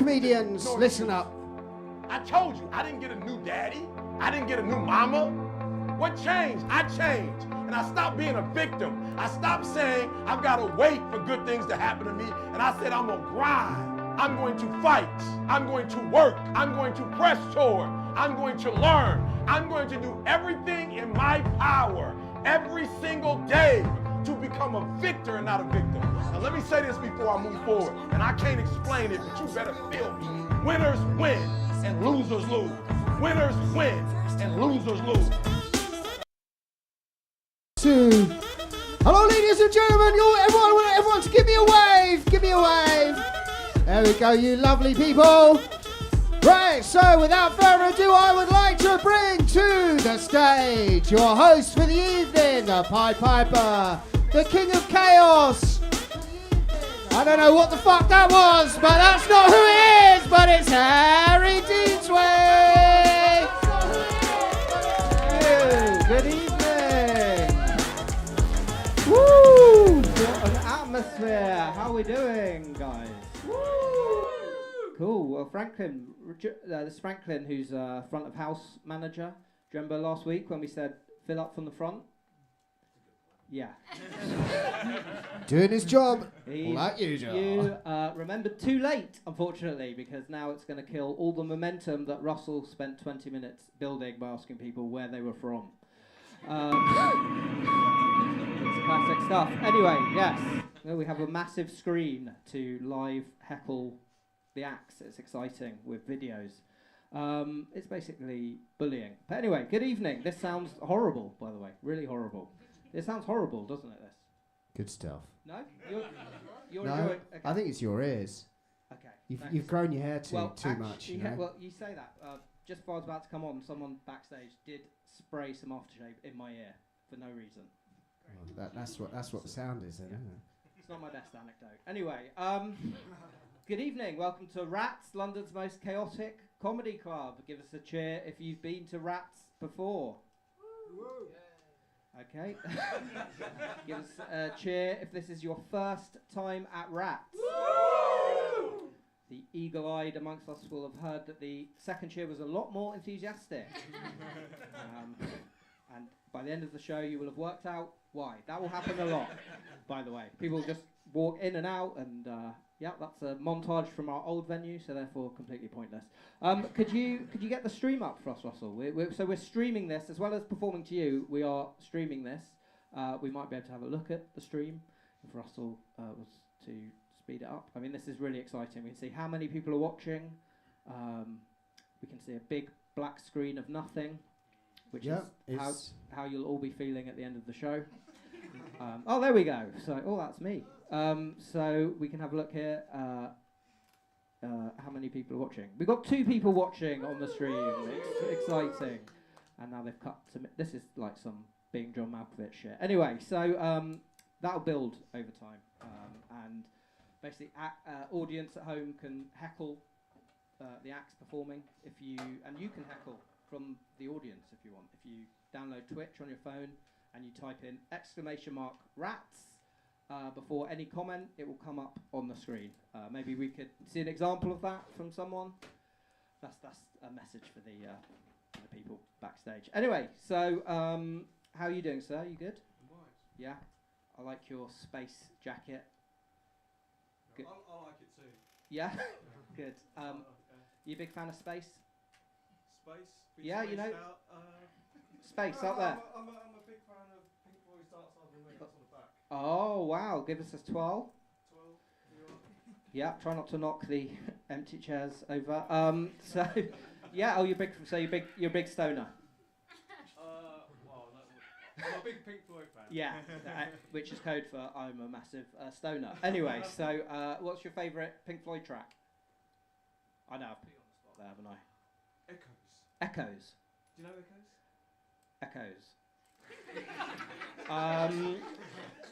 comedians, listen up. I told you, I didn't get a new daddy. I didn't get a new mama. What changed? I changed. And I stopped being a victim. I stopped saying I've got to wait for good things to happen to me. And I said I'm going to grind. I'm going to fight. I'm going to work. I'm going to press toward. I'm going to learn. I'm going to do everything in my power every single day to become a victor and not a victim. Now let me say this before I move forward. And I can't explain it, but you better feel me. Winners win and losers lose. Winners win and losers lose. Hello, ladies and gentlemen. Everyone, give me a wave. Give me a wave. There we go, you lovely people. Right, so without further ado, I would like to bring to the stage your host for the evening, the Pied Piper, the King of Chaos. I don't know what the fuck that was, but that's not who it is, but it's Harry Deansway. Good evening. Woo! What an atmosphere. How are we doing, guys? Woo! Cool. Well, Franklin, this is Franklin, who's front of house manager. Do you remember last week when we said fill up from the front? Yeah. Doing his job, like usual. You remembered too late, unfortunately, because now it's going to kill all the momentum that Russell spent 20 minutes building by asking people where they were from. It's classic stuff. Anyway, yes, well, we have a massive screen to live heckle the acts. It's exciting with videos. It's basically bullying. But anyway, good evening. This sounds horrible, by the way, really horrible. It sounds horrible, doesn't it, this? Good stuff. No? You're no, enjoying... Okay. I think it's your ears. Okay. You've grown your hair too actually, much. You know? Well, you say that. Just before I was about to come on, someone backstage did spray some aftershave in my ear for no reason. Well, that's what the sound is, then, isn't it? It's not my best anecdote. Anyway, good evening. Welcome to Rats, London's most chaotic comedy club. Give us a cheer if you've been to Rats before. Woo. Yeah. Okay. Give us a cheer if this is your first time at Rats. Woo! The eagle-eyed amongst us will have heard that the second cheer was a lot more enthusiastic. And by the end of the show, you will have worked out why. That will happen a lot, by the way. People just walk in and out, and yeah, that's a montage from our old venue, so therefore completely pointless. Could you get the stream up for us, Russell? So we're streaming this as well as performing to you. We are streaming this. We might be able to have a look at the stream if Russell was to speed it up. I mean, this is really exciting. We can see how many people are watching. We can see a big black screen of nothing, which is how you'll all be feeling at the end of the show. Oh, there we go. So, that's me. So we can have a look here. How many people are watching? We've got 2 people watching on the stream. It's exciting. And now they've cut to... This is like some being John Malkovich shit. Anyway, so that'll build over time. And basically, audience at home can heckle the acts performing. And you can heckle from the audience if you want. If you download Twitch on your phone and you type in !rats before any comment, it will come up on the screen. Maybe we could see an example of that from someone. That's a message for the people backstage. Anyway, so how are you doing, sir? You good? Right. Yeah. I like your space jacket. Good. I like it too. Yeah. Good. You a big fan of space? Space. Yeah, you know. Space up there. I'm a big fan of Pink Floyd's Dark Side of the Moon. That's on the back. Oh wow! Give us a 12. 12. Yeah. Try not to knock the empty chairs over. So, yeah. Oh, you're big a big stoner. Well, I'm a big Pink Floyd fan. Yeah. Which is code for I'm a massive stoner. Anyway, so what's your favourite Pink Floyd track? I know. I've put you on the spot there, haven't I? Echoes. Echoes. Do you know Echoes? Echoes.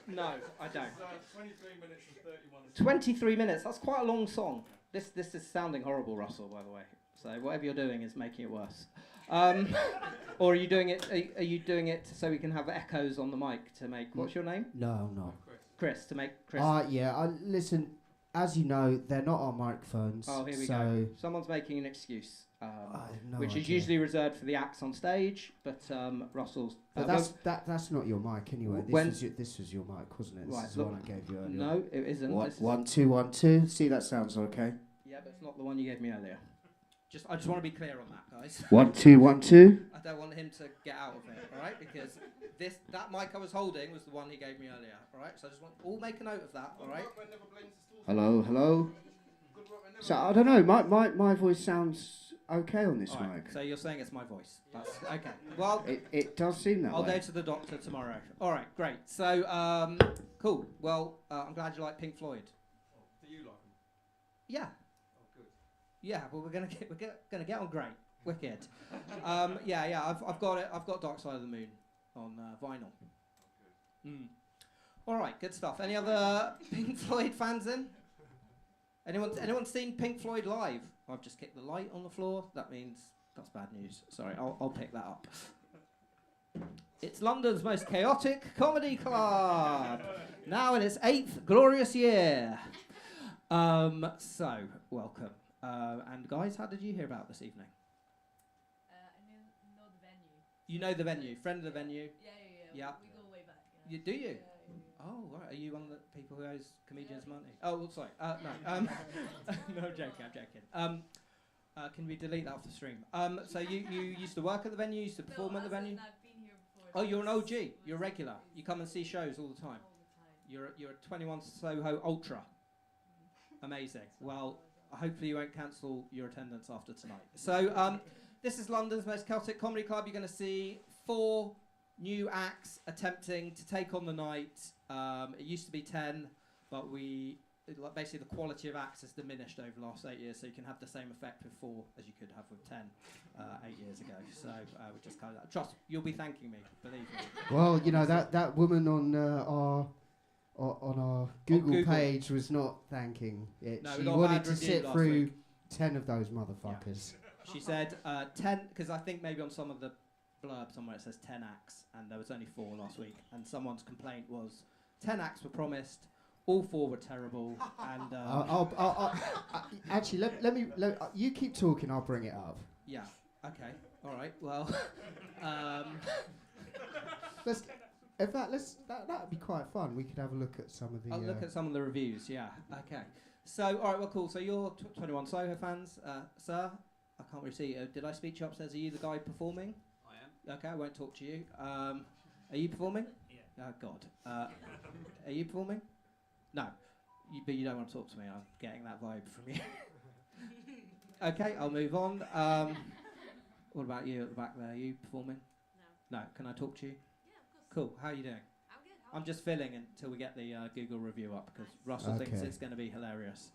No, I don't. 23 minutes and 31 seconds. 23 minutes. That's quite a long song. This is sounding horrible, Russell, by the way. So whatever you're doing is making it worse. Or are you doing it? Are you doing it so we can have echoes on the mic to make? What's your name? No, I'm not. Chris, to make Chris. Yeah. Listen. as you know, they're not our microphones. Oh, here we so go. Someone's making an excuse, I have no which is idea. usually reserved for the acts on stage, but Russell's... But that's not your mic anyway. This was your mic, wasn't it? This Right, is the look, one I gave you earlier. No, it isn't. What? This is 1 2 1 2. See, that sounds okay. yeah, but it's not the one you gave me earlier. I just want to be clear on that, guys. 1 2 1 2. I don't want him to get out of it, all right? Because that mic I was holding was the one he gave me earlier, all right? So I just want all make a note of that, all right? Hello, hello. So I don't know. My voice sounds okay on this All right, mic. so you're saying it's my voice. That's okay. Well, It does seem that I'll way. go to the doctor tomorrow. All right, great. So cool. Well, I'm glad you like Pink Floyd. Do you like them? Yeah. Oh, good. Yeah. Well, we're gonna get on great. Wicked. Yeah. I've got it. I've got Dark Side of the Moon on vinyl. Oh, good. All right, good stuff. Any other Pink Floyd fans in? Anyone seen Pink Floyd live? I've just kicked the light on the floor. That means that's bad news. Sorry, I'll pick that up. It's London's most chaotic comedy club, now in its 8th glorious year. So welcome. And guys, how did you hear about this evening? I know the venue. You know the venue, friend of the venue. Yeah. We go way back. Yeah. Do you? Yeah. Oh, right. Are you one of the people who owes comedians money? Oh, well, sorry. No. No, I'm joking. Can we delete that off the stream? So you used to work at the venue, used to perform at the venue? I've been here before. Oh, you're an OG. You're a regular. You come and see shows all the time. All the time. You're a 21 Soho Ultra. Amazing. Well, hopefully you won't cancel your attendance after tonight. So this is London's most chaotic comedy club. You're going to see 4 new acts attempting to take on the night. It used to be 10, but basically the quality of acts has diminished over the last 8 years, so you can have the same effect with 4 as you could have with 10 8 years ago. So we just kind of trust you'll be thanking me, believe me. Well, you know that woman on our Google page was not thanking it. No, we she got a wanted bad to review sit last through week. 10 of those motherfuckers. She said 10, because I think maybe on some of the blurb somewhere it says 10 acts, and there was only 4 last week, and someone's complaint was 10 acts were promised, all 4 were terrible, and actually, let me you keep talking. I'll bring it up. yeah, okay, all right, well, That'd be quite fun. We could have a look at some of the. I'll look at some of the reviews. Yeah, okay. So, all right, well, cool. So you're 21 Soho fans, sir. I can't really see. Did I speak to you upstairs? Are you the guy performing? I am. Okay, I won't talk to you. Are you performing? Yeah. Oh God. Are you performing? No. But you don't want to talk to me. I'm getting that vibe from you. Okay, I'll move on. What about you at the back there? Are you performing? No. No. Can I talk to you? Yeah, of course. Cool. How are you doing? I'm good. How I'm just filling until we get the Google review up because Russell thinks Okay. it's going to be hilarious.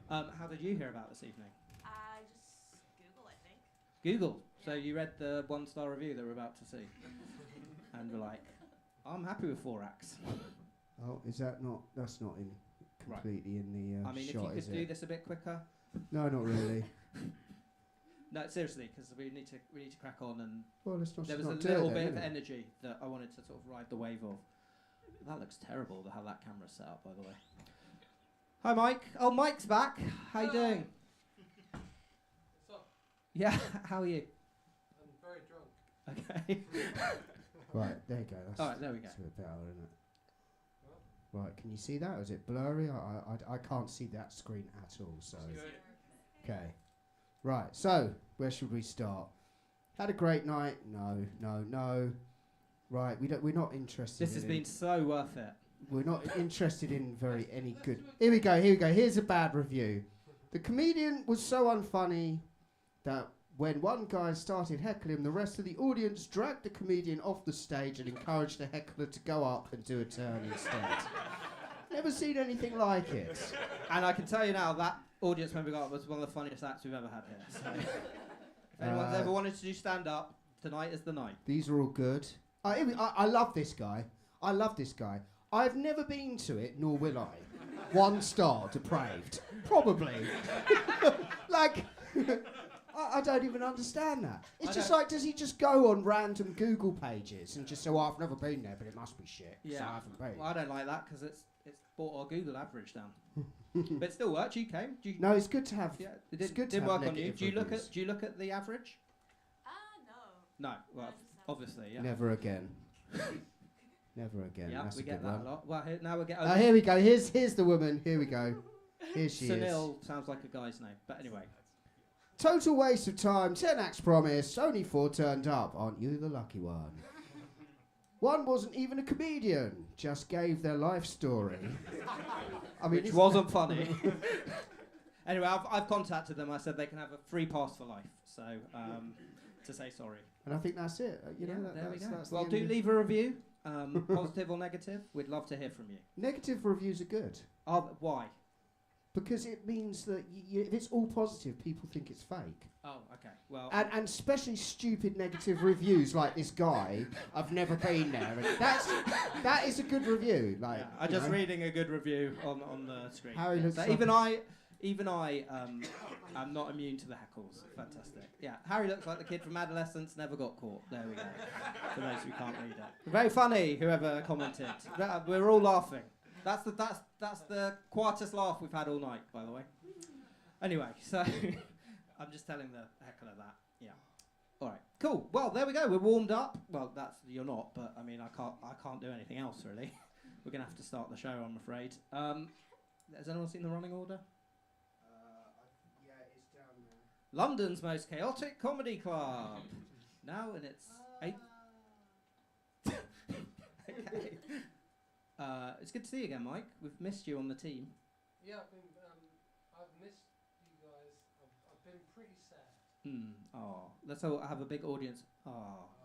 How did you hear about this evening? I just Google, I think. Google. So Yeah. you read the 1-star review that we're about to see, and we're like, I'm happy with 4 acts. Oh, is that not? That's not in completely in the I mean, shot, if you is could do it? this a bit quicker. No, not really. No, seriously, because we need to crack on, and Well, let's not. there was not a do it little then, bit of innit? energy that I wanted to sort of ride the wave of. That looks terrible, how that camera's set up, by the way. Hi, Mike. Oh, Mike's back. How you doing? What's up? Yeah, how are you? I'm very drunk. Okay. Right, there you go. That's All right, there we go. that's a bit better, isn't it? Right, can you see that? Or is it blurry? I can't see that screen at all. So, okay. Right, so where should we start? Had a great night. No. Right, we're not interested. This has been so worth it. We're not interested in any good. Here we go. Here's a bad review. The comedian was so unfunny that when one guy started heckling him, the rest of the audience dragged the comedian off the stage and encouraged the heckler to go up and do a turn instead. Never seen anything like it. And I can tell you now, that audience member got up was one of the funniest acts we've ever had here. So if anyone's ever wanted to do stand-up, tonight is the night. These are all good. I love this guy. I've never been to it, nor will I. 1 star, depraved. Probably. Like, I don't even understand that. It's just like, does he just go on random Google pages and just say, well, I've never been there, but it must be shit, so I haven't been. Well, I don't like that because it's it's brought our Google average down. But it still worked. You came. No, it's good to have. Yeah, it it's good to didn't have work on you. negative Do you reviews. do you look at the average? No. No. Well, I just have- obviously, yeah. Never again. Never again. Yeah, That's we a get good that one. a lot. Well, now we get. Oh, here we go. Here's the woman. Here we go. Here she is. Sunil sounds like a guy's name, but anyway. Total waste of time. 10 acts promised. Only 4 turned up. Aren't you the lucky one? One wasn't even a comedian. Just gave their life story. I mean, Which wasn't funny. Anyway, I've contacted them. I said they can have a free pass for life. So to say sorry. And I think that's it. You know, there we go. that's Well, the do end of- leave a review, positive or negative. We'd love to hear from you. Negative reviews are good Why? because it means that if it's all positive, people think it's fake. Oh, okay. Well, And especially stupid negative reviews like this guy. I've never been there. And that is a good review. Like yeah, I'm you just know. reading a good review on the screen. Harry looks So like even I am not immune to the heckles. Fantastic. Yeah, Harry looks like the kid from Adolescence, never got caught. There we go. For those who can't read it. Very funny, whoever commented. We're all laughing. That's the quietest laugh we've had all night, by the way. Anyway, so I'm just telling the heckler that. Yeah. All right. Cool. Well, there we go. We're warmed up. Well, you're not, but I mean, I can't do anything else really. We're gonna have to start the show, I'm afraid. Has anyone seen the running order? Yeah, it's down there. London's most chaotic comedy club. Now in its 8th. Okay. It's good to see you again, Mike. We've missed you on the team. Yeah, I've missed you guys. I've been pretty sad. Oh, let's all have a big audience. Oh,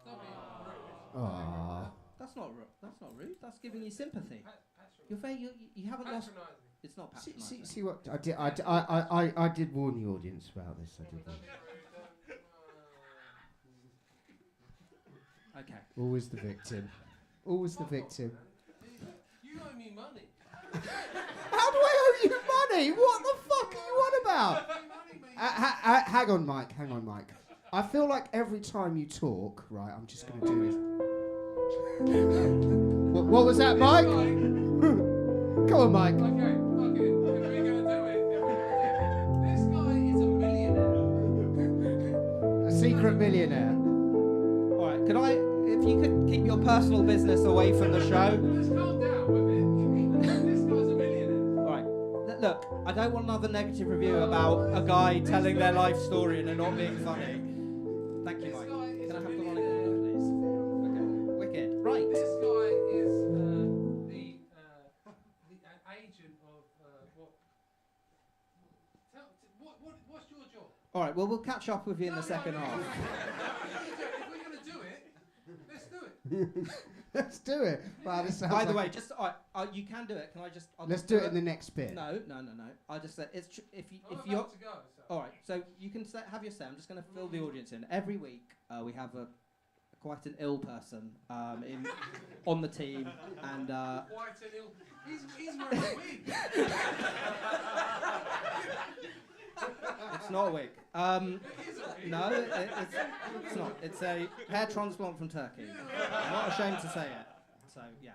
Don't be rude. Aww. that's not rude. That's giving you sympathy. You're Patronising. very you haven't lost. Patronising. It's not See, patronising. see what I did. I did warn the audience about this. I did. Don't Warn. be rude. Okay. Always the victim. Always the victim. You owe me money. How do I owe you money? What the fuck are you on about? Hang on, Mike. Hang on, Mike. I feel like every time you talk, right, I'm just going to do this. What was that, Mike? Come on, Mike. Okay, fuck it. If we're gonna do it, this guy is a millionaire. A secret millionaire. All right. Could if you could keep your personal business away from the show. Just calm down with it. This guy's a millionaire. All right. Look, I don't want another negative review about a guy telling their life story and it not being funny. Thank you, This Mike. guy is Can I a have the running millionaire. order, please? Okay. Wicked. Right. This guy is an agent of what's your job? All right. Well, we'll catch up with you in the second half. If we're gonna do it, let's do it. Let's do it. Wow, this sounds By the like way, just you can do it. Can I just? I'll let's just do it in the next bit. No. I just said it's if I'm you're. about to go. So. All right. So you can have your say. I'm just going to fill the audience in. Every week we have quite an ill person on the team, and Quite an ill. He's wearing a wig. it's not a wig. It is a wig. No, it's not. It's a hair transplant from Turkey. I'm not ashamed to say it. So yeah.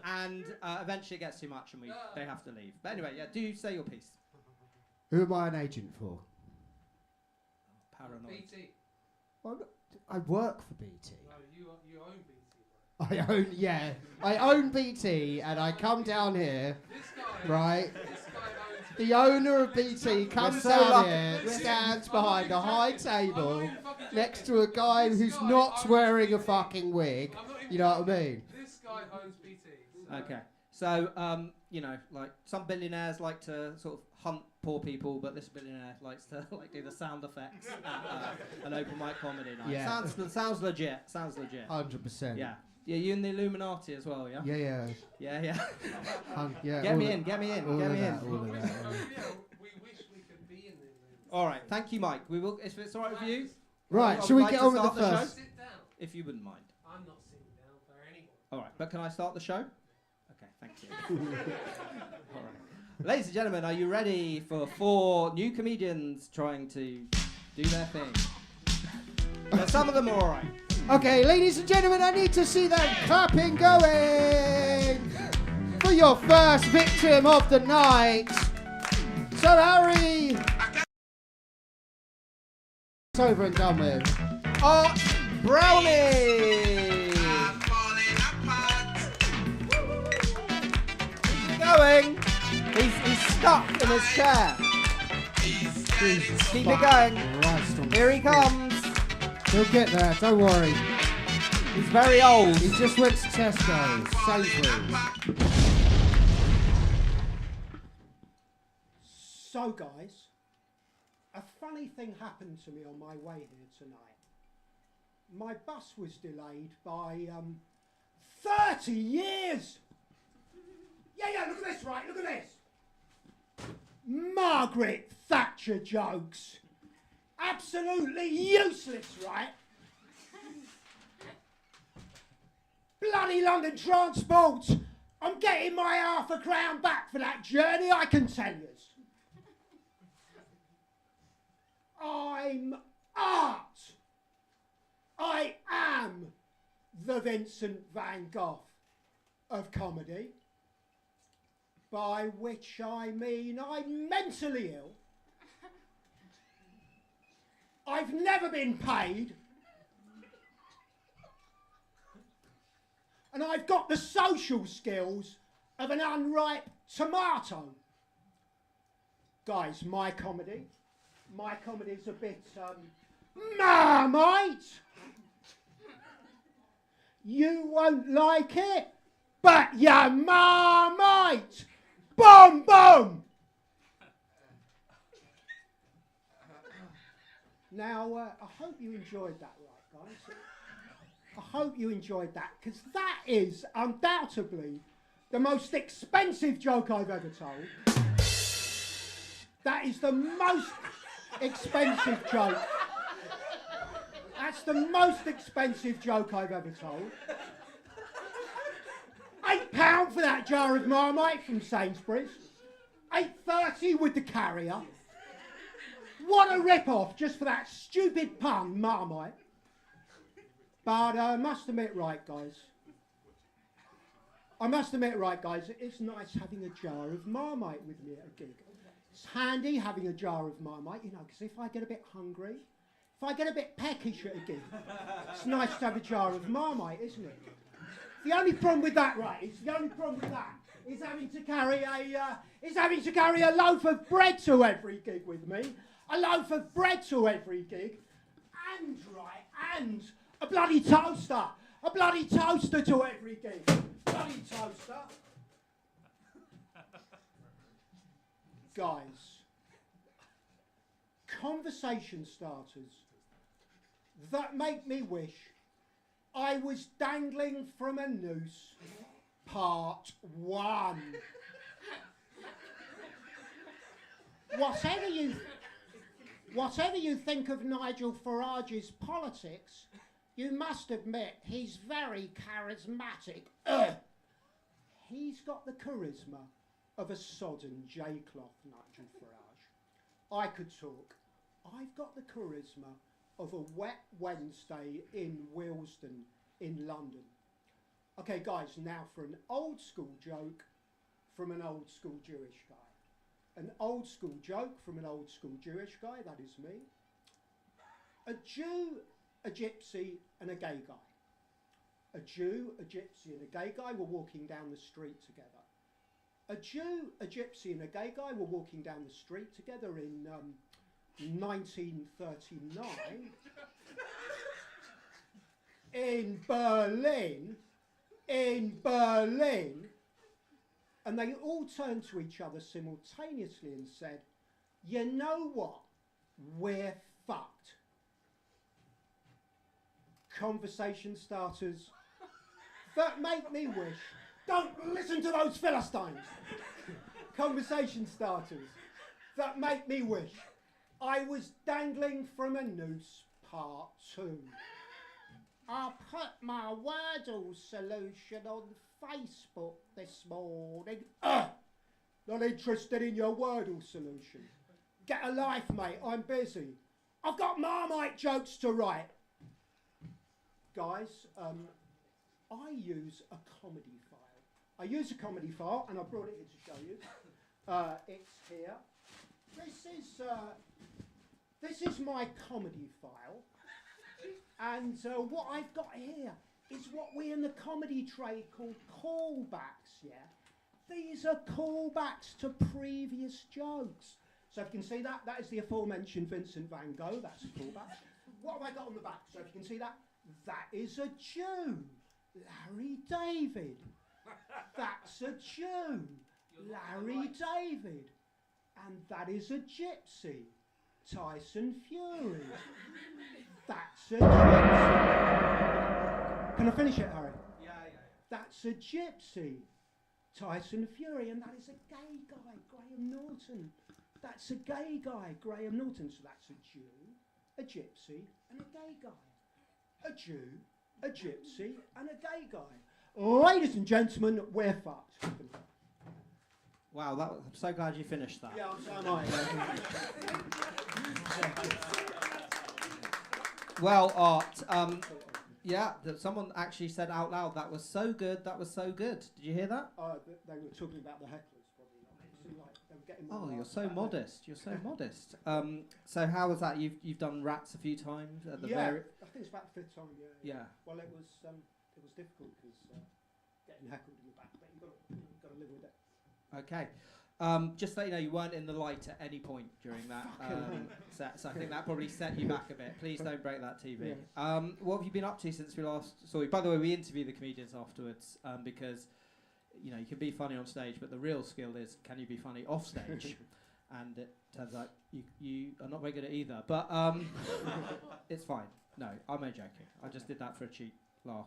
And eventually it gets too much and they have to leave. But anyway, yeah. Do say your piece. Who am I an agent for? Paranoid. BT. Well, I work for BT. No, you own BT, bro. I own BT, and I come down here, This guy. right? This guy owns. The owner of BT comes so down lucky. here, stands behind a high table I'm not even fucking next joking. to a guy This who's guy not owns wearing a BT. fucking wig. I'm not even You know what I joking. mean? This guy owns BT. So Okay. So like some billionaires like to sort of hunt poor people, but this billionaire likes to do the sound effects at an open mic comedy night. Yeah. Sounds legit. Sounds legit. 100%. Yeah. Yeah, you in the Illuminati as well, yeah? Yeah. Yeah. Yeah. Get all me of- in, get me in, all get of me that, in. all of that. yeah, we wish we could be in the. All right, thank you, Mike. We will, if it's all right with you, Right, I'd shall we like get to on with the start the show? first? Sit down. if you wouldn't mind. I'm not sitting down for anyone. All right, but can I start the show? Okay, thank you. All right. Ladies and gentlemen, are you ready for 4 new comedians trying to do their thing? Now, some of them are all right. Okay, ladies and gentlemen, I need to see that clapping going. for your first victim of the night. So Harry, it's over and done with. Art Brownie! Keep going! He's stuck in his chair. Jesus, Keep it going. Here he comes. He'll get there, don't worry. He's very old. He just went to Tesco, Sainsbury's. So guys, a funny thing happened to me on my way here tonight. My bus was delayed by 30 years! Yeah, look at this, right, look at this! Margaret Thatcher jokes. Absolutely useless, right? Bloody London Transport! I'm getting my £500 back for that journey, I can tell you. I'm art. I am the Vincent van Gogh of comedy, by which I mean I'm mentally ill. I've never been paid, and I've got the social skills of an unripe tomato. Guys, my comedy's a bit, Marmite! You won't like it, but you're Marmite! Boom, boom! Now, I hope you enjoyed that, right, guys? I hope you enjoyed that, because that is undoubtedly the most expensive joke I've ever told. That is the most expensive joke. That's the most expensive joke I've ever told. £8 for that jar of Marmite from Sainsbury's. £8.30 with the carrier. What a rip-off just for that stupid pun, Marmite. But I must admit, right, guys. It's nice having a jar of Marmite with me at a gig. It's handy having a jar of Marmite, you know, because if I get a bit hungry, if I get a bit peckish at a gig, it's nice to have a jar of Marmite, isn't it? The only problem with that, is having to carry a loaf of bread to every gig with me, a loaf of bread to every gig, and a bloody toaster to every gig, bloody toaster. Guys, conversation starters that make me wish I was dangling from a noose, part 1. Whatever you think of Nigel Farage's politics, you must admit he's very charismatic. He's got the charisma of a sodden J-cloth, Nigel Farage. I could talk. I've got the charisma of a wet Wednesday in Willesden in London. Okay, guys, now for an old school joke from an old school Jewish guy. An old school joke from an old school Jewish guy, that is me. A Jew, a gypsy, and a gay guy. A Jew, a gypsy, and a gay guy were walking down the street together. A Jew, a gypsy, and a gay guy were walking down the street together in 1939 in Berlin, and they all turned to each other simultaneously and said, "You know what? We're fucked." Conversation starters that make me wish. Don't listen to those Philistines. Conversation starters that make me wish I was dangling from a noose, part 2. I put my Wordle solution on Facebook this morning. Not interested in your Wordle solution. Get a life, mate, I'm busy. I've got Marmite jokes to write. Guys, I use a comedy file I use a comedy file, and I brought it here to show you. It's here. This is my comedy file, and what I've got here is what we in the comedy trade call callbacks. Yeah, these are callbacks to previous jokes. So if you can see that, that is the aforementioned Vincent van Gogh. That's a callback. What have I got on the back? So if you can see that, that is a Jew, Larry David. That's a Jew, Larry David. And that is a gypsy, Tyson Fury. That's a gypsy. Can I finish it, Harry? Yeah. That's a gypsy, Tyson Fury. And that is a gay guy, Graham Norton. That's a gay guy, Graham Norton. So that's a Jew, a gypsy, and a gay guy. A Jew, a gypsy, and a gay guy. Ladies and gentlemen, we're fucked. Wow, I'm so glad you finished that. Yeah, so am I. Well, Art, someone actually said out loud, that was so good, that was so good. Did you hear that? They were talking about the hecklers, probably. It seemed like they were getting Oh, more you're so about modest. You're so modest. So how was that? You've done Rats a few times at the Yeah, very. I think it's about the 5th time. Yeah. Well, it was difficult because getting heckled in the back, but you've got to live with it. Okay. Just so you know, you weren't in the light at any point during that set, so I think that probably set you back a bit. Please don't break that TV. Yes. What have you been up to since we last saw you? By the way, we interview the comedians afterwards because you can be funny on stage, but the real skill is can you be funny off stage? And it turns out you are not very good at either. But it's fine. No, I'm only joking. I just did that for a cheap laugh.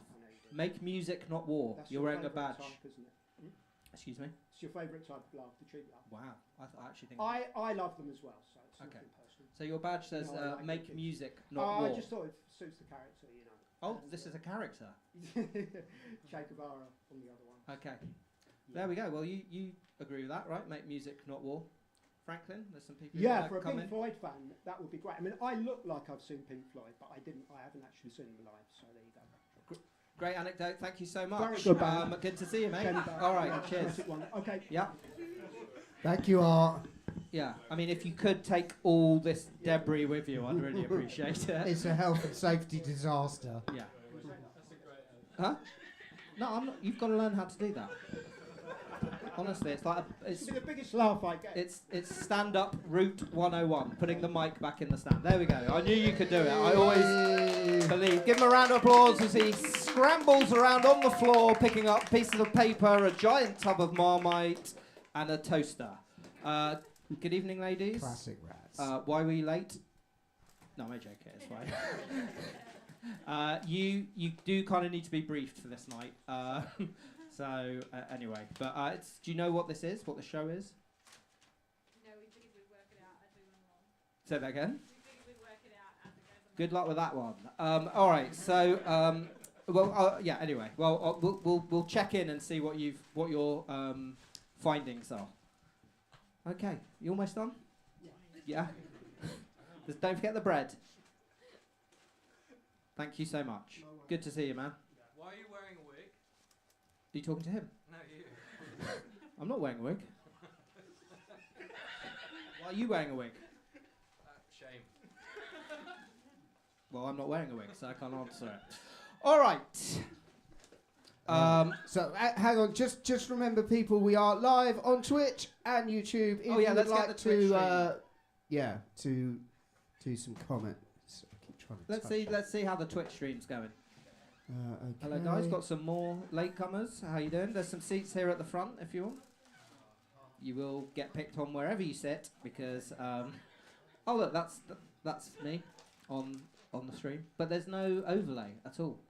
Make music, not war. That's You're your wearing a favourite badge. type, isn't it? Excuse me? It's your favourite type of laugh, the cheap laugh. Wow. I actually think... I love them as well, so it's Okay. nothing personal. So your badge says No, I like make it. music, not war. I just thought it suits the character, Oh, And, this is a character. Che Guevara on the other one. Okay. There we go. Well, you agree with that, right? Make music, not war. Franklin, there's some people Yeah, who for a come Pink in. Floyd fan, that would be great. I mean, I look like I've seen Pink Floyd, but I haven't actually seen them live, so there you go. Great anecdote. Thank you so much. Very good, band. Good to see you, mate. Kenny Barrett. All right, Yeah, cheers. classic one. Okay. Yeah, Thank you, Art. yeah. I mean, if you could take all this debris with you, I'd really appreciate it. It's a health and safety disaster. Yeah. Huh? No, I'm not. You've got to learn how to do that. Honestly, it's like It's the biggest laugh I get. it's stand up route 101, putting the mic back in the stand. There we go. I knew you could do it. I always believe. Give him a round of applause as he scrambles around on the floor, picking up pieces of paper, a giant tub of Marmite, and a toaster. Good evening, ladies. Classic Rats. Why were you late? No, I'm joking. It's fine. You do kind of need to be briefed for this night. So anyway, but do you know what this is? What the show is? No, we figured we'd work it out as we went along. Say that again. We figured we'd work it out as it goes along. Good luck with that one. All right. So yeah. Anyway, well we'll check in and see what your findings are. Okay. You almost done? Yeah. Just don't forget the bread. Thank you so much. Good to see you, man. Why are you wearing a wig? Are you talking to him? No, you. I'm not wearing a wig. Why are you wearing a wig? Shame. Well, I'm not wearing a wig, so I can't answer it. All right. So hang on, just remember, people, we are live on Twitch and YouTube. If Oh, yeah, you let's would get like the Twitch to do some comments. I keep trying to Let's see how the Twitch stream's going. Okay. Hello, guys. Got some more latecomers. How you doing? There's some seats here at the front if you want. You will get picked on wherever you sit because. Oh look, that's me on the stream, but there's no overlay at all.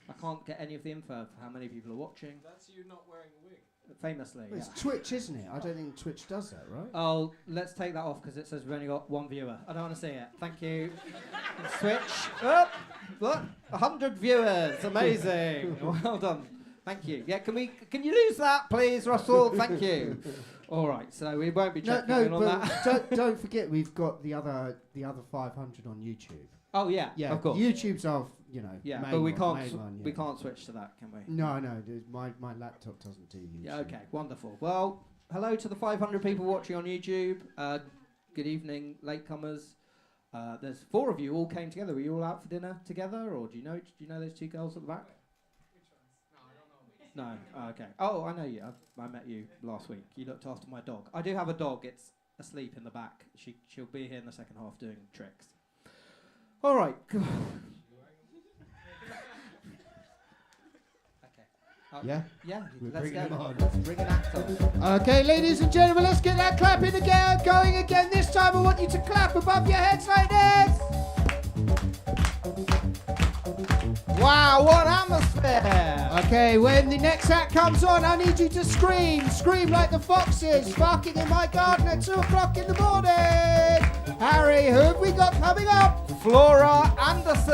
I can't get any of the info of how many people are watching. That's you not wearing a wig. Famously, Well, it's yeah. Twitch, isn't it? I don't think Twitch does that, right? Oh, let's take that off because it says we've only got one viewer. I don't want to see it. Thank you. Switch. Oh, look, 100 viewers. Amazing. Well done. Thank you. Yeah, can you lose that, please, Russell? Thank you. All right, so we won't be No, checking in no, on but that. don't forget we've got the other 500 on YouTube. Oh yeah, Yeah, of course. YouTube's our, Yeah, main but we one, can't main one, we yeah. can't switch to that, can we? No, my laptop doesn't do YouTube. Yeah, okay, wonderful. Well, hello to the 500 people watching on YouTube. Good evening, latecomers. There's 4 of you all came together. Were you all out for dinner together, or do you know those 2 girls at the back? Which ones? No, I don't know. No. Oh, okay. Oh, I know you. I met you last week. You looked after my dog. I do have a dog. It's asleep in the back. She'll be here in the second half doing tricks. All right. Okay. Yeah? Yeah. We're Let's bringing go. them on. Let's bring an act on. Okay, ladies and gentlemen, let's get that clapping again, going again. This time I want you to clap above your heads like this. Wow, what atmosphere! Okay, when the next act comes on, I need you to scream. Scream like the foxes barking in my garden at 2 o'clock in the morning. Harry, who have we got coming up? Flora Anderson!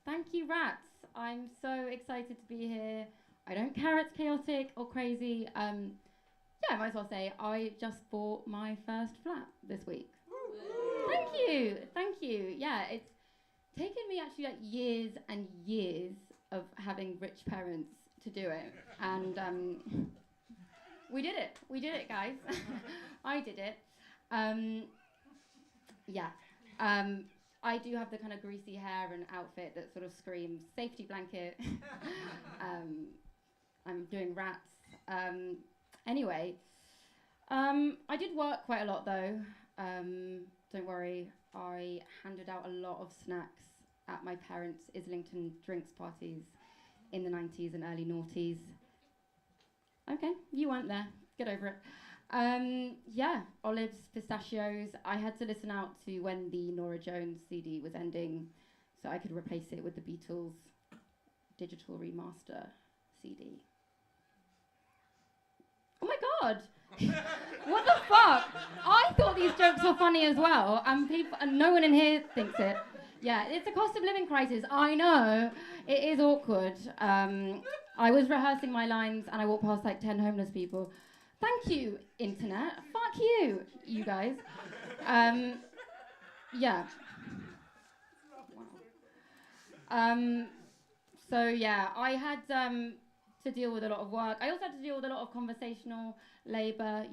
Thank you, rats. I'm so excited to be here. I don't care it's chaotic or crazy. Yeah, I might as well say I just bought my first flat this week. Thank you. Yeah, it's taken me actually like years and years of having rich parents to do it, and we did it, guys. I did it. Yeah. I do have the kind of greasy hair and outfit that sort of screams safety blanket. I'm doing rats. Anyway, I did work quite a lot though. Don't worry, I handed out a lot of snacks at my parents' Islington drinks parties in the 90s and early noughties. Okay, you weren't there. Get over it. Yeah, olives, pistachios. I had to listen out to when the Norah Jones CD was ending so I could replace it with the Beatles digital remaster CD. Oh my god! What the fuck? I thought these jokes were funny as well, and no one in here thinks it. Yeah, it's a cost of living crisis. I know. It is awkward. I was rehearsing my lines and I walked past like 10 homeless people. Thank you, internet. Fuck you, you guys. Yeah. Wow. So yeah, I had to deal with a lot of work. I also had to deal with a lot of conversational labour,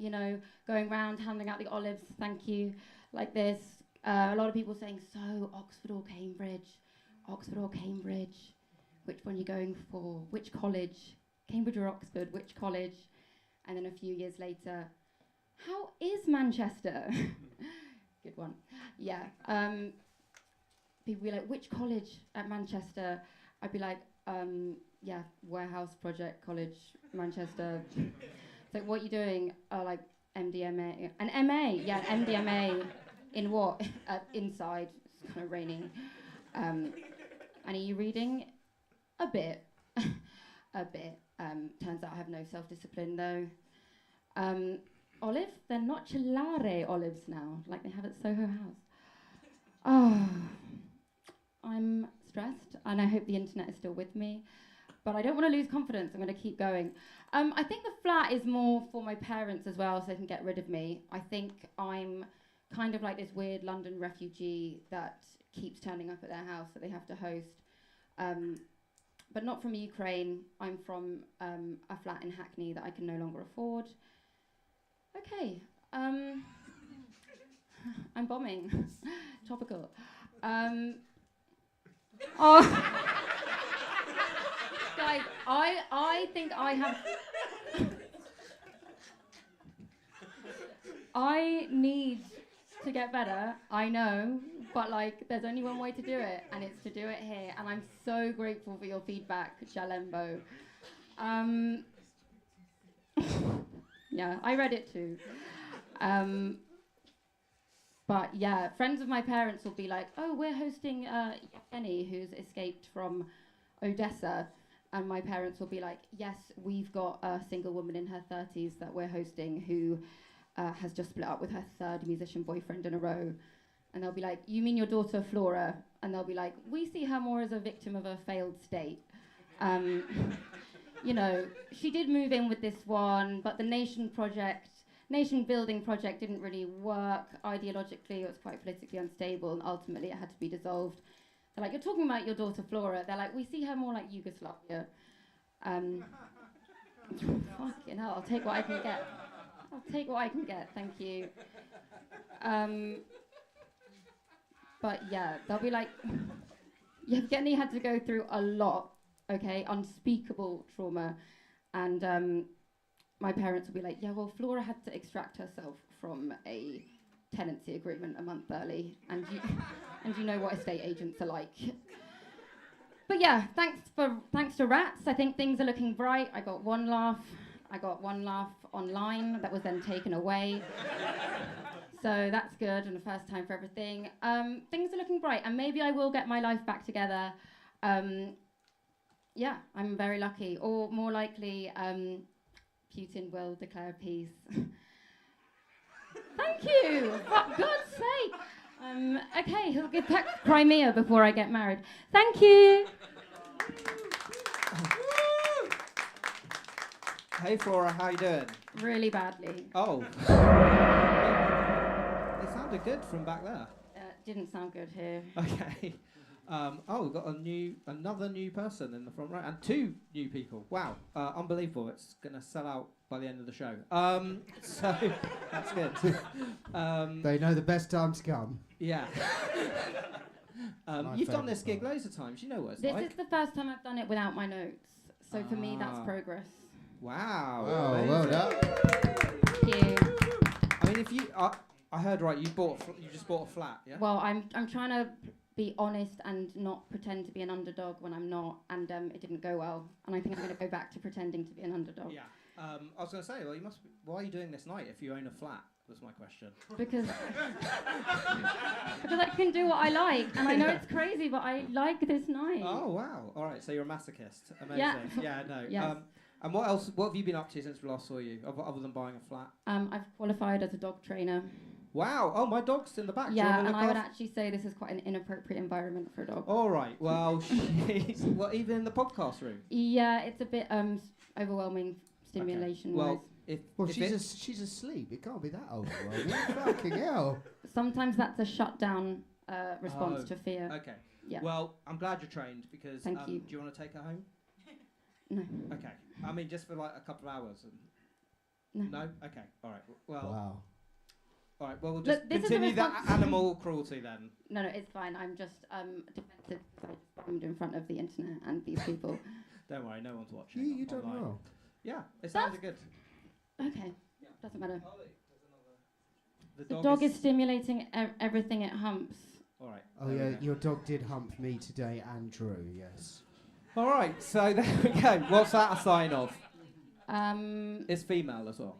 going around handing out the olives, thank you, like this. A lot of people saying, so Oxford or Cambridge? Oxford or Cambridge? Which one are you going for? Which college? Cambridge or Oxford? Which college? And then a few years later, how is Manchester? Good one. Yeah. People be like, which college at Manchester? I'd be like, yeah, Warehouse Project College, Manchester. It's like, what are you doing? Oh, like MDMA. An MA, yeah, MDMA. In what? Inside. It's kind of raining. And are you reading? A bit. A bit. Turns out I have no self-discipline though. Olive, they're not Nocciolare olives now, like they have at Soho House. Oh, I'm stressed, and I hope the internet is still with me. But I don't want to lose confidence. I'm going to keep going. I think the flat is more for my parents as well, so they can get rid of me. I think I'm kind of like this weird London refugee that keeps turning up at their house that they have to host. But not from Ukraine. I'm from a flat in Hackney that I can no longer afford. Okay. I'm bombing. Topical. Oh. Guys, I think I have... I need to get better, I know, but like there's only one way to do it, and it's to do it here, and I'm so grateful for your feedback, Jalembo. Yeah, I read it too. But yeah, friends of my parents will be like, oh, we're hosting Yevgeny, who's escaped from Odessa, and my parents will be like, yes, we've got a single woman in her 30s that we're hosting who has just split up with her third musician boyfriend in a row. And they'll be like, you mean your daughter Flora? And they'll be like, we see her more as a victim of a failed state. You know, she did move in with this one, but the nation building project didn't really work ideologically. It was quite politically unstable, and ultimately it had to be dissolved. They're like, you're talking about your daughter Flora. They're like, we see her more like Yugoslavia. Fucking hell, I'll take what I can get. I'll take what I can get, thank you. But yeah, they'll be like, Yevgeny had to go through a lot, okay, unspeakable trauma. And my parents will be like, yeah, well, Flora had to extract herself from a tenancy agreement a month early. And you know what estate agents are like. But yeah, thanks to rats, I think things are looking bright. I got one laugh online that was then taken away. So that's good, and the first time for everything. Things are looking bright, and maybe I will get my life back together. Yeah, I'm very lucky. Or more likely, Putin will declare peace. Thank you, for God's sake. Okay, he'll give back Crimea before I get married. Thank you. Hey Flora, how you doing? Really badly. Oh. It sounded good from back there. Didn't sound good here. Okay. We've got another new person in the front row, and 2 new people. Wow, unbelievable! It's gonna sell out by the end of the show. So that's good. They know the best time to come. Yeah. You've done this gig loads of times. You know what it's This like. is the first time I've done it without my notes. So for me, that's progress. Wow. Oh, well done. Thank you. I mean, if you, I heard right. You just bought a flat, yeah. Well, I'm trying to be honest and not pretend to be an underdog when I'm not, and it didn't go well. And I think I'm going to go back to pretending to be an underdog. Yeah. I was going to say, well, you must. Why are you doing this night if you own a flat? Was my question. Because I can do what I like, and I know it's crazy, but I like this night. Oh wow! All right, so you're a masochist. Amazing. Yeah. Yeah. No. Yes. And what else? What have you been up to since we last saw you, other than buying a flat? I've qualified as a dog trainer. Wow! Oh, my dog's in the back. Yeah, and I would actually say this is quite an inappropriate environment for a dog. All right. Well, even in the podcast room. Yeah, it's a bit overwhelming stimulation wise. Well, she's asleep. It can't be that overwhelming. Fucking hell. Sometimes that's a shutdown response to fear. Okay. Yeah. Well, I'm glad you're trained because. Thank you. Do you want to take her home? No. Okay. I mean, just for like a couple of hours. No. No. Okay. All right. Well. Wow. All right. Well, we'll just Look, this is a continue that response- animal cruelty then. No, it's fine. I'm just defensive because I just bombed in front of the internet and these people. Don't worry, no one's watching. You done online. well. Yeah, it sounded good. Okay, doesn't matter. The The dog is stimulating everything it humps. All right. Oh there we yeah, go. your dog did hump me today, Andrew. Yes. All right. So there we go. What's that a sign of? It's female as well.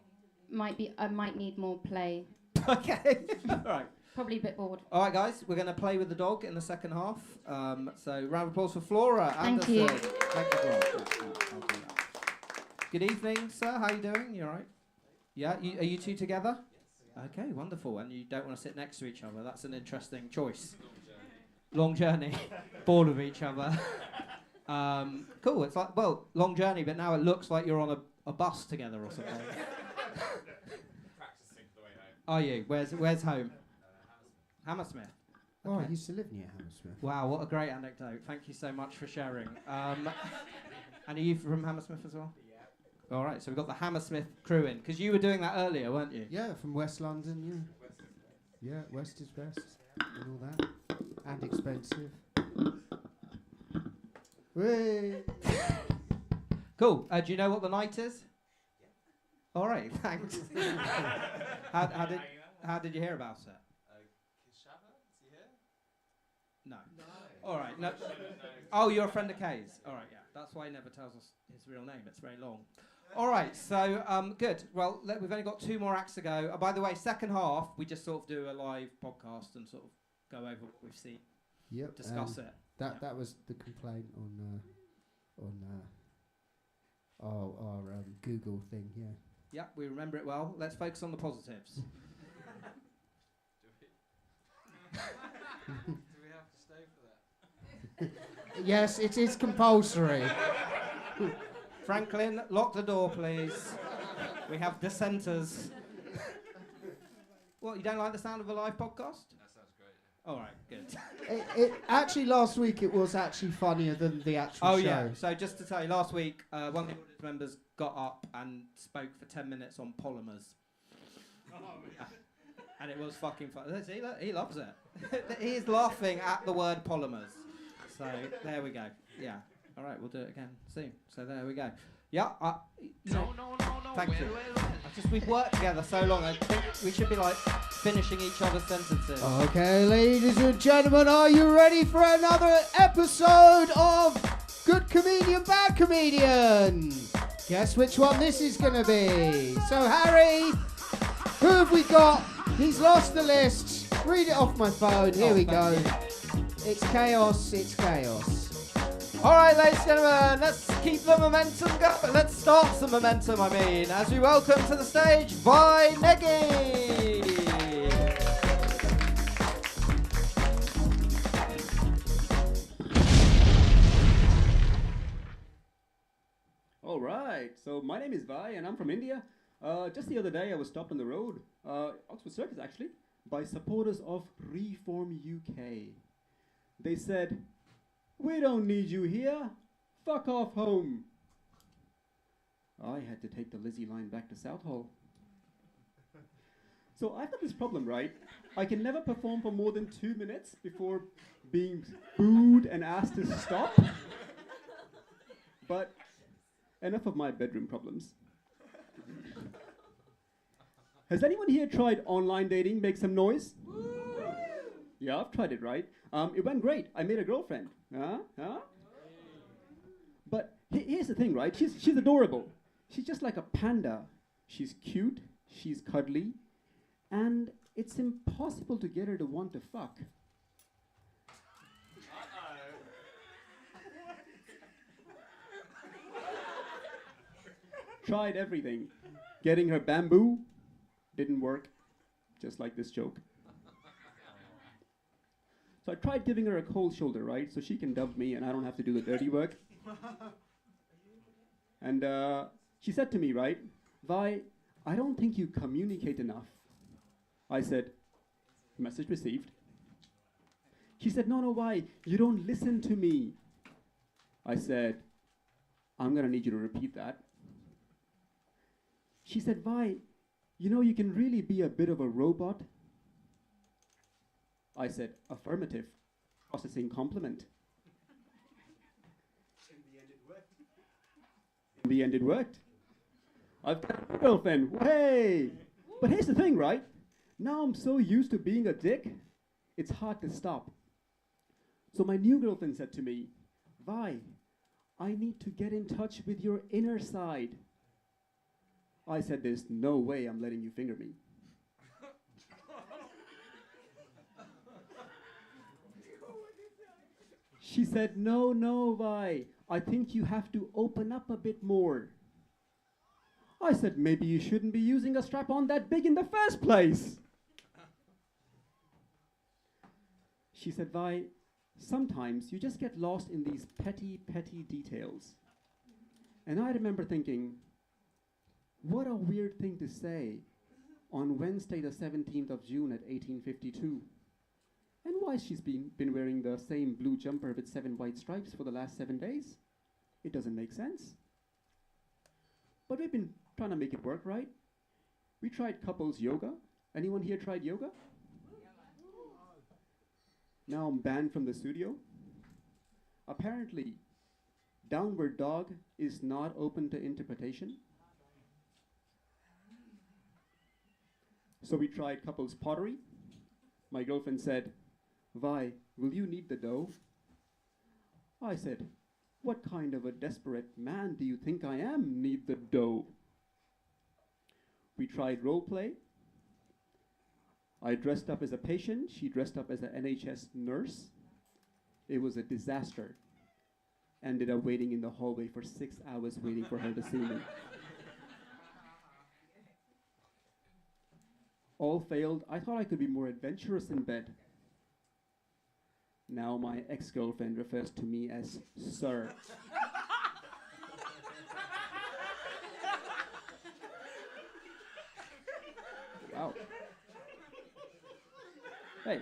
I might need more play. Okay. All right. Probably a bit bored. All right, guys. We're going to play with the dog in the second half. So round of applause for Flora Thank Anderson. you. Thank you. I'll do that. Good evening, sir. How you doing? You all right? Yeah. Are you two together? Yes. Okay. Wonderful. And you don't want to sit next to each other. That's an interesting choice. Long journey. Bored of each other. Cool. It's like, well, long journey, but now it looks like you're on a bus together or something. Practicing for the way home. Are you? Where's home? Hammersmith. Oh, I Okay. used to live near Hammersmith. Wow, what a great anecdote. Thank you so much for sharing. And are you from Hammersmith as well? Yeah. All right, so we've got the Hammersmith crew in, because you were doing that earlier, weren't you? Yeah, from West London. Yeah. Yeah, West is best and all that, and expensive. Whee! Cool. Do you know what the night is? Yeah. All right, thanks. How did you hear about it? Kishava, is he here? No. All right. No. Oh, you're a friend of Kay's. All right, yeah. That's why he never tells us his real name. It's very long. All right, so good. Well, we've only got 2 more acts to go. By the way, second half, we just sort of do a live podcast and sort of go over what we've seen, Yep. discuss it. That was the complaint on our Google thing. Yeah. Yeah, we remember it well. Let's focus on the positives. Do we have to stay for that? Yes, it is compulsory. Franklin, lock the door, please. We have dissenters. What, you don't like the sound of a live podcast? That sounds great. All right, good. Actually, last week it was actually funnier than the actual Oh, show. yeah. So just to tell you, last week, one of the audience members got up and spoke for 10 minutes on polymers. And it was fucking fun. See, look, he loves it. He is laughing at the word polymers. So there we go. Yeah. All right, we'll do it again soon. So there we go. Yeah. No. Thank you. We've worked together so long. I think we should be like finishing each other's sentences. Okay, ladies and gentlemen, are you ready for another episode of Good Comedian, Bad Comedian? Guess which one this is going to be. So, Harry, who have we got? He's lost the list. Read it off my phone. Here we go. It's chaos. It's chaos. All right, ladies and gentlemen, let's keep the momentum going. Let's start some momentum, as we welcome to the stage Vi Negi. All right, so my name is Vi and I'm from India. Just the other day I was stopped on the road, Oxford Circus actually, by supporters of Reform UK. They said, "We don't need you here, fuck off home." I had to take the Lizzie line back to Southall. So I've got this problem, right? I can never perform for more than 2 minutes before being booed and asked to stop. But enough of my bedroom problems. Has anyone here tried online dating? Make some noise. Yeah, I've tried it, right? It went great. I made a girlfriend. But here's the thing, right? She's adorable. She's just like a panda. She's cute, she's cuddly, and it's impossible to get her to want to fuck. Tried everything. Getting her bamboo didn't work, just like this joke. So I tried giving her a cold shoulder, right? So she can dub me and I don't have to do the dirty work. And she said to me, right, "Vi, I don't think you communicate enough." I said, "Message received." She said, "No, Vi, you don't listen to me." I said, "I'm gonna need you to repeat that." She said, "Vi, you know you can really be a bit of a robot." I said, "Affirmative, processing compliment." In the end it worked. I've got a girlfriend, hey! But here's the thing, right? Now I'm so used to being a dick, it's hard to stop. So my new girlfriend said to me, "Vi, I need to get in touch with your inner side." I said, "There's no way I'm letting you finger me." She said, No, Vi, I think you have to open up a bit more." I said, "Maybe you shouldn't be using a strap-on that big in the first place." She said, "Vi, sometimes you just get lost in these petty details." And I remember thinking, what a weird thing to say on Wednesday the 17th of June at 1852. And why she's been wearing the same blue jumper with 7 white stripes for the last 7 days? It doesn't make sense. But we've been trying to make it work, right? We tried couples yoga. Anyone here tried yoga? Now I'm banned from the studio. Apparently, downward dog is not open to interpretation. So we tried couples pottery. My girlfriend said, "Vi, will you knead the dough?" I said, "What kind of a desperate man do you think I am, knead the dough?" We tried role play. I dressed up as a patient. She dressed up as an NHS nurse. It was a disaster. Ended up waiting in the hallway for 6 hours waiting for her to see me. All failed. I thought I could be more adventurous in bed. Now my ex-girlfriend refers to me as Sir. Wow. Hey,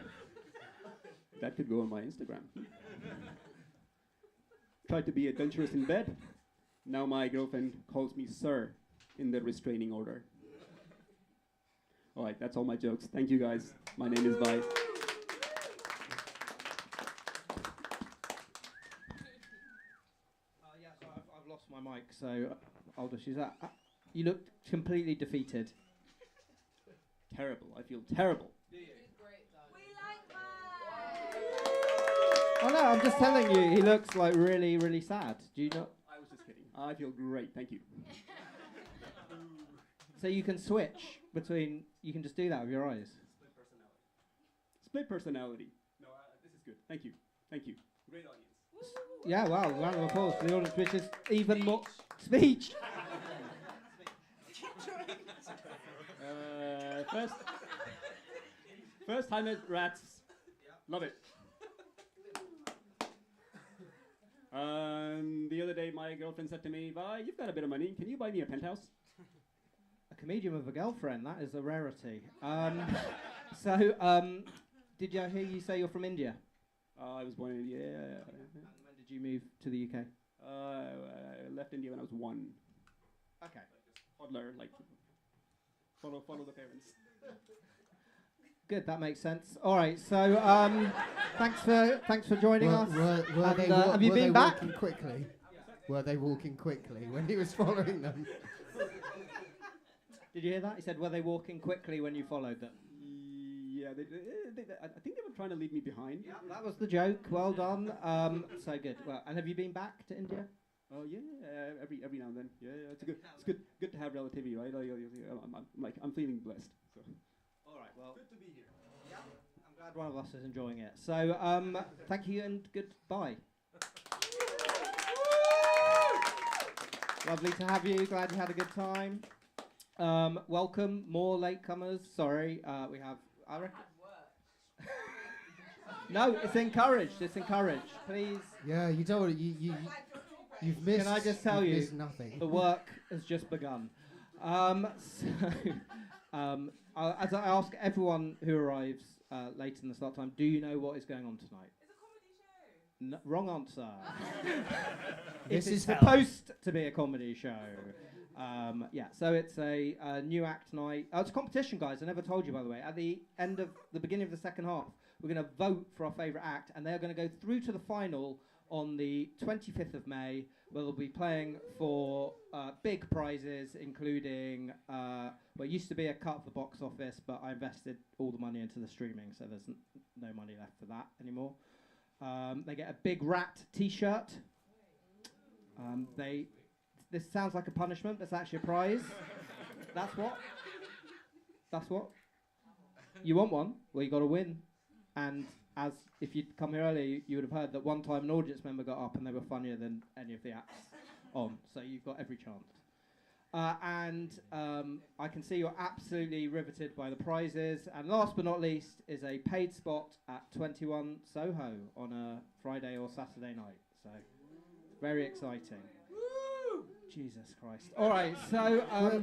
that could go on my Instagram. Tried to be adventurous in bed. Now my girlfriend calls me Sir in the restraining order. All right, that's all my jokes. Thank you, guys. My name is Vi. Yeah, so I've lost my mic, so I'll just use that. You looked completely defeated. Terrible. I feel terrible. Oh no, I'm just telling you, he looks like really, really sad. Do you not? I was just kidding. I feel great. Thank you. So you can switch between, you can just do that with your eyes. Split personality. No, this is good. Thank you. Thank you. Great audience. Yeah, wow, round of applause for the audience, which is even more speech. First time at Rats. Love it. The other day, my girlfriend said to me, "Vi, you've got a bit of money. Can you buy me a penthouse?" A comedian with a girlfriend, that is a rarity. Did you hear you say you're from India? I was born in India. And when did you move to the UK? I left India when I was 1. Okay. Toddler, like follow the parents. Good, that makes sense. All right, so thanks for joining us. Have you been back? Walking quickly? Were they walking quickly when he was following them? Did you hear that? He said, were they walking quickly when you followed them? Yeah, I think they were trying to leave me behind. Yeah, that was the joke. Well done. So good. Well, and have you been back to India? Oh yeah, every now and then. Yeah, it's good to have relativity, right? I'm feeling blessed. So. All right. Well, good to be here. Yeah, I'm glad one of us is enjoying it. So thank you and goodbye. Lovely to have you. Glad you had a good time. Welcome, more latecomers. Sorry, we have. I reckon. No, it's encouraged. It's encouraged. Please. Yeah, you don't want to. You've missed. Can I just tell you? Missed nothing. The work has just begun. As I ask everyone who arrives late in the start time, do you know what is going on tonight? It's a comedy show. Wrong answer. This It's is supposed to be a comedy show. Yeah, so it's a new act night. It's a competition, guys. I never told you, by the way. At the beginning of the second half, we're going to vote for our favourite act, and they're going to go through to the final on the 25th of May, where they'll be playing for big prizes, including what used to be a cut of the box office, but I invested all the money into the streaming, so there's no money left for that anymore. They get a big rat T-shirt. This sounds like a punishment, but it's actually a prize. That's what? You want one? Well, you got to win. And as if you'd come here earlier, you would have heard that one time an audience member got up and they were funnier than any of the acts on. So you've got every chance. I can see you're absolutely riveted by the prizes. And last but not least is a paid spot at 21 Soho on a Friday or Saturday night. So very exciting. Jesus Christ. All right, so...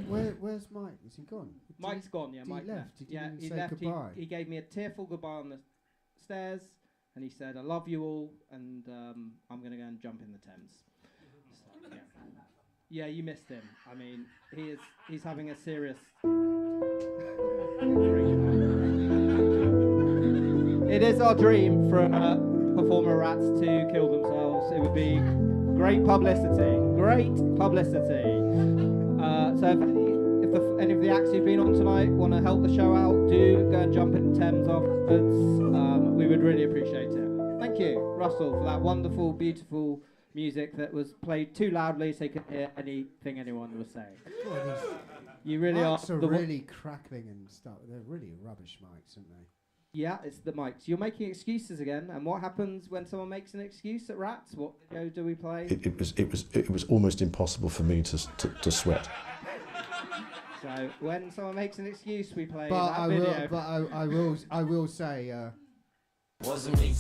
where's Mike? Is he gone? Mike's gone, yeah. Mike left. Did Yeah, he he say left. goodbye? He gave me a tearful goodbye on the stairs, and he said, I love you all, and I'm going to go and jump in the Thames. So, yeah, you missed him. I mean, he's having a serious... It is our dream for performer rats to kill themselves. It would be great publicity. Great publicity. So if any of the acts you've been on tonight want to help the show out, do go and jump in the Thames afterwards. We would really appreciate it. Thank you, Russell, for that wonderful, beautiful music that was played too loudly so you could hear anything anyone was saying. You really mics are the really crackling and stuff. They're really rubbish mics, aren't they? Yeah, it's the mics. You're making excuses again. And what happens when someone makes an excuse at Rats? What video do we play? It was almost impossible for me to sweat. So when someone makes an excuse, we play But that video. I will say. Wasn't me.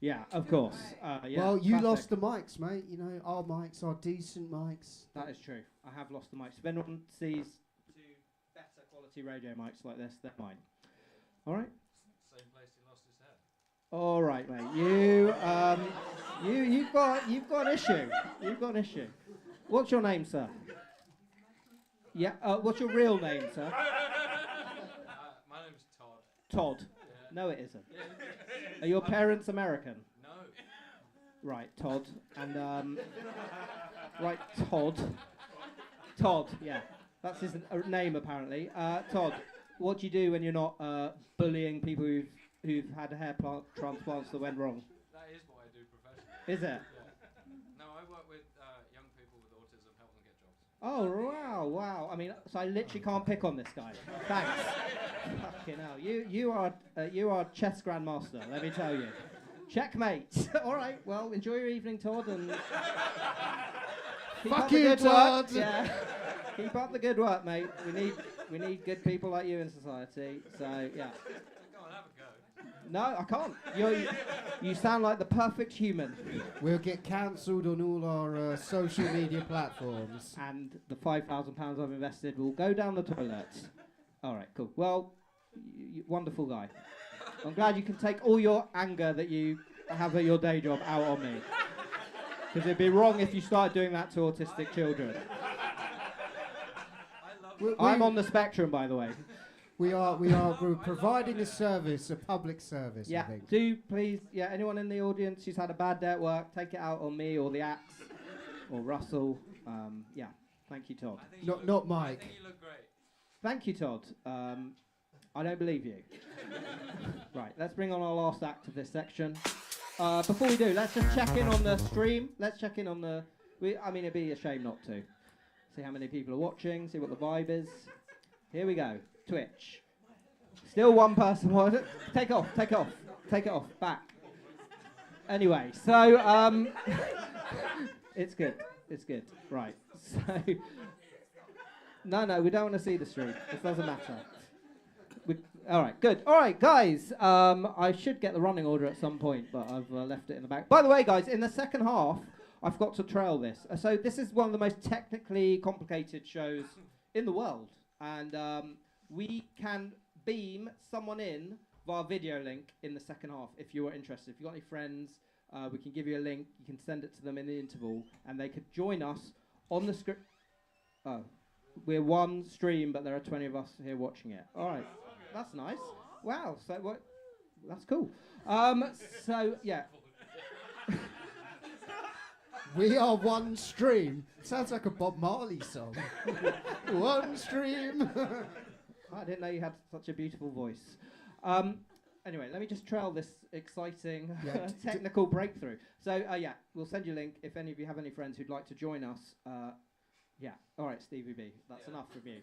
Yeah, of course. Yeah, well, you classic. lost the mics, mate. You know, our mics are decent mics. That is true. I have lost the mics. If anyone sees two better quality radio mics like this, they're mine. All right. Same place he lost his head. All right, mate. You've got an issue. You've got an issue. What's your name, sir? Yeah. What's your real name, sir? My name's Todd. Todd. Yeah. No, it isn't. Are your parents American? No. Right, Todd. And right, Todd. Todd. Yeah, that's his name apparently. Todd. What do you do when you're not bullying people who've had hair transplants that went wrong? That is what I do professionally. Is it? Yeah. No, I work with young people with autism, help them get jobs. Oh wow! I mean, so I literally can't pick on this guy. Thanks. Fucking hell, you are chess grandmaster. Let me tell you. Checkmate. All right. Well, enjoy your evening, Todd, and keep Fuck up the you, good Todd. work. Yeah. Keep up the good work, mate. We need good people like you in society. So yeah. Go on, have a go. No, I can't. You sound like the perfect human. We'll get cancelled on all our social media platforms. And the £5,000 I've invested will go down the toilet. All right, cool. Well, wonderful guy. I'm glad you can take all your anger that you have at your day job out on me. Because it'd be wrong if you started doing that to autistic children. I'm on the spectrum, by the way. We're providing a service, a public service, Yeah, I think. do please, anyone in the audience who's had a bad day at work, take it out on me or the Axe or Russell. Thank you, Todd. Not Mike. I think you look great. Thank you, Todd. I don't believe you. Right, let's bring on our last act of this section. Before we do, let's just check in on the stream. Let's check in on the... it'd be a shame not to. See how many people are watching, see what the vibe is. Here we go. Twitch. Still one person. Take it off. Back. Anyway, so... it's good. Right. So... No, we don't want to see the stream. It doesn't matter. All right, good. All right, guys. I should get the running order at some point, but I've left it in the back. By the way, guys, in the second half, I've got to trail this. So this is one of the most technically complicated shows in the world. And we can beam someone in via video link in the second half if you are interested. If you've got any friends, we can give you a link. You can send it to them in the interval, and they could join us on the script. Oh. We're one stream, but there are 20 of us here watching it. All right, that's nice. Wow, so what? That's cool. We are one stream. Sounds like a Bob Marley song. One stream. I didn't know you had such a beautiful voice. Anyway, let me just trail this exciting technical breakthrough. So, we'll send you a link if any of you have any friends who'd like to join us. All right, Stevie B, that's enough from you.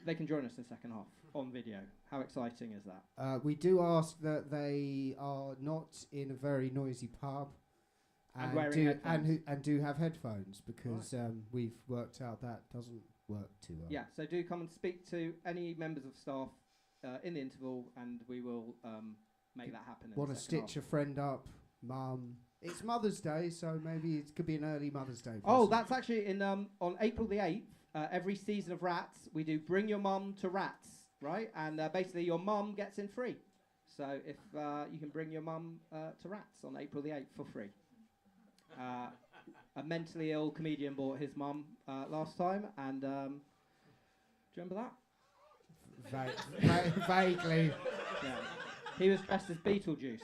They can join us in the second half on video. How exciting is that? We do ask that they are not in a very noisy pub And wearing headphones. and do have headphones, because we've worked out that doesn't work too well. Yeah, so do come and speak to any members of staff in the interval, and we will make that happen. Want to stitch a friend up, mum? It's Mother's Day, so maybe it could be an early Mother's Day. Oh, that's actually in on April the 8th. Every season of Rats, we do Bring Your Mum to Rats, right? And basically, your mum gets in free. So if you can bring your mum to Rats on April the 8th for free. A mentally ill comedian bought his mum last time, and do you remember that? Vaguely. Yeah. He was dressed as Beetlejuice.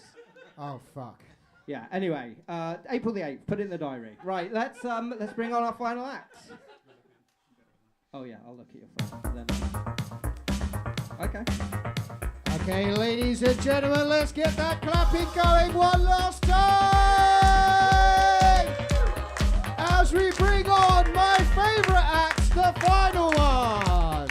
Oh, fuck. Yeah, anyway, April the 8th, put it in the diary. Right, let's bring on our final act. Oh yeah, I'll look at your phone then. Okay. Okay, ladies and gentlemen, let's get that clapping going one last time! As we bring on my favourite act, the final one!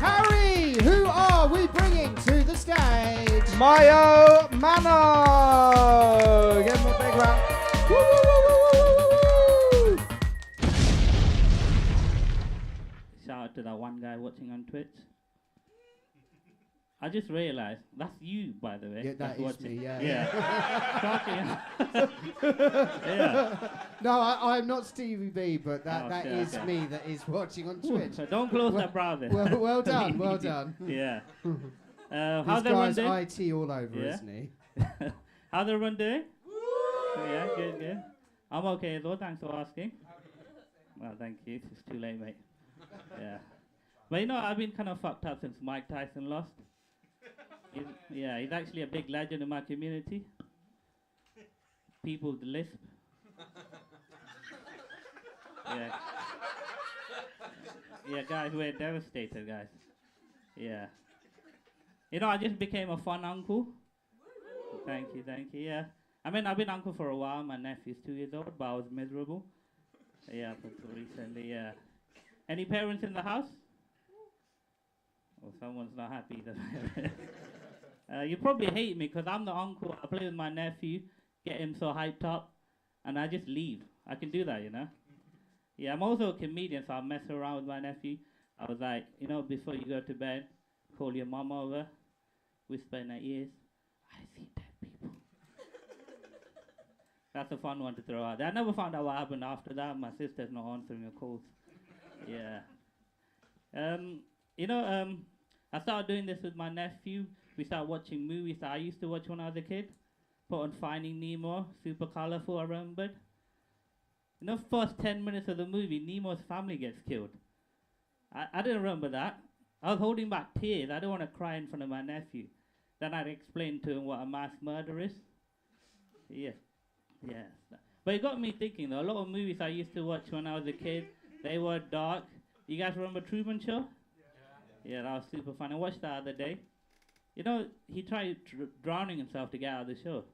Harry, who are we bringing to the stage? Mayo Mano! Give him a big round. Woo, woo, woo, woo, woo, woo, woo. Shout out to that one guy watching on Twitch. I just realized that's you, by the way. Yeah, that is watching. me, yeah. Yeah. Yeah. No, I'm not Stevie B, but that Okay, is okay. me that is watching on Twitch. So don't close that browser. Well done, well done. Yeah. This How's everyone guy's doing? IT all over, Yeah. isn't he? How's everyone doing? Yeah, good. I'm okay as well, thanks for asking. Well, thank you. It's too late, mate. Yeah. But you know, I've been kind of fucked up since Mike Tyson lost. He's actually a big legend in my community. People lisp. Yeah. Yeah, guys, we're devastated, guys. Yeah. You know, I just became a fun uncle. Thank you, yeah. I mean, I've been uncle for a while. My nephew's 2 years old, but I was miserable. Yeah, but recently, yeah. Any parents in the house? Oh, someone's not happy. You probably hate me because I'm the uncle. I play with my nephew, get him so hyped up, and I just leave. I can do that, you know? Yeah, I'm also a comedian, so I mess around with my nephew. I was like, you know, before you go to bed, call your mom over, whisper in her ears, I see dead people. That's a fun one to throw out there. I never found out what happened after that. My sister's not answering her calls. Yeah. You know, I started doing this with my nephew. We started watching movies that I used to watch when I was a kid. Put on Finding Nemo, super colorful, I remembered. You know, first 10 minutes of the movie, Nemo's family gets killed. I didn't remember that. I was holding back tears. I didn't want to cry in front of my nephew. Then I'd explain to him what a mass murder is. Yeah. But it got me thinking, though. A lot of movies I used to watch when I was a kid, they were dark. You guys remember Truman Show? Yeah, that was super fun. I watched that the other day. You know, he tried drowning himself to get out of the show.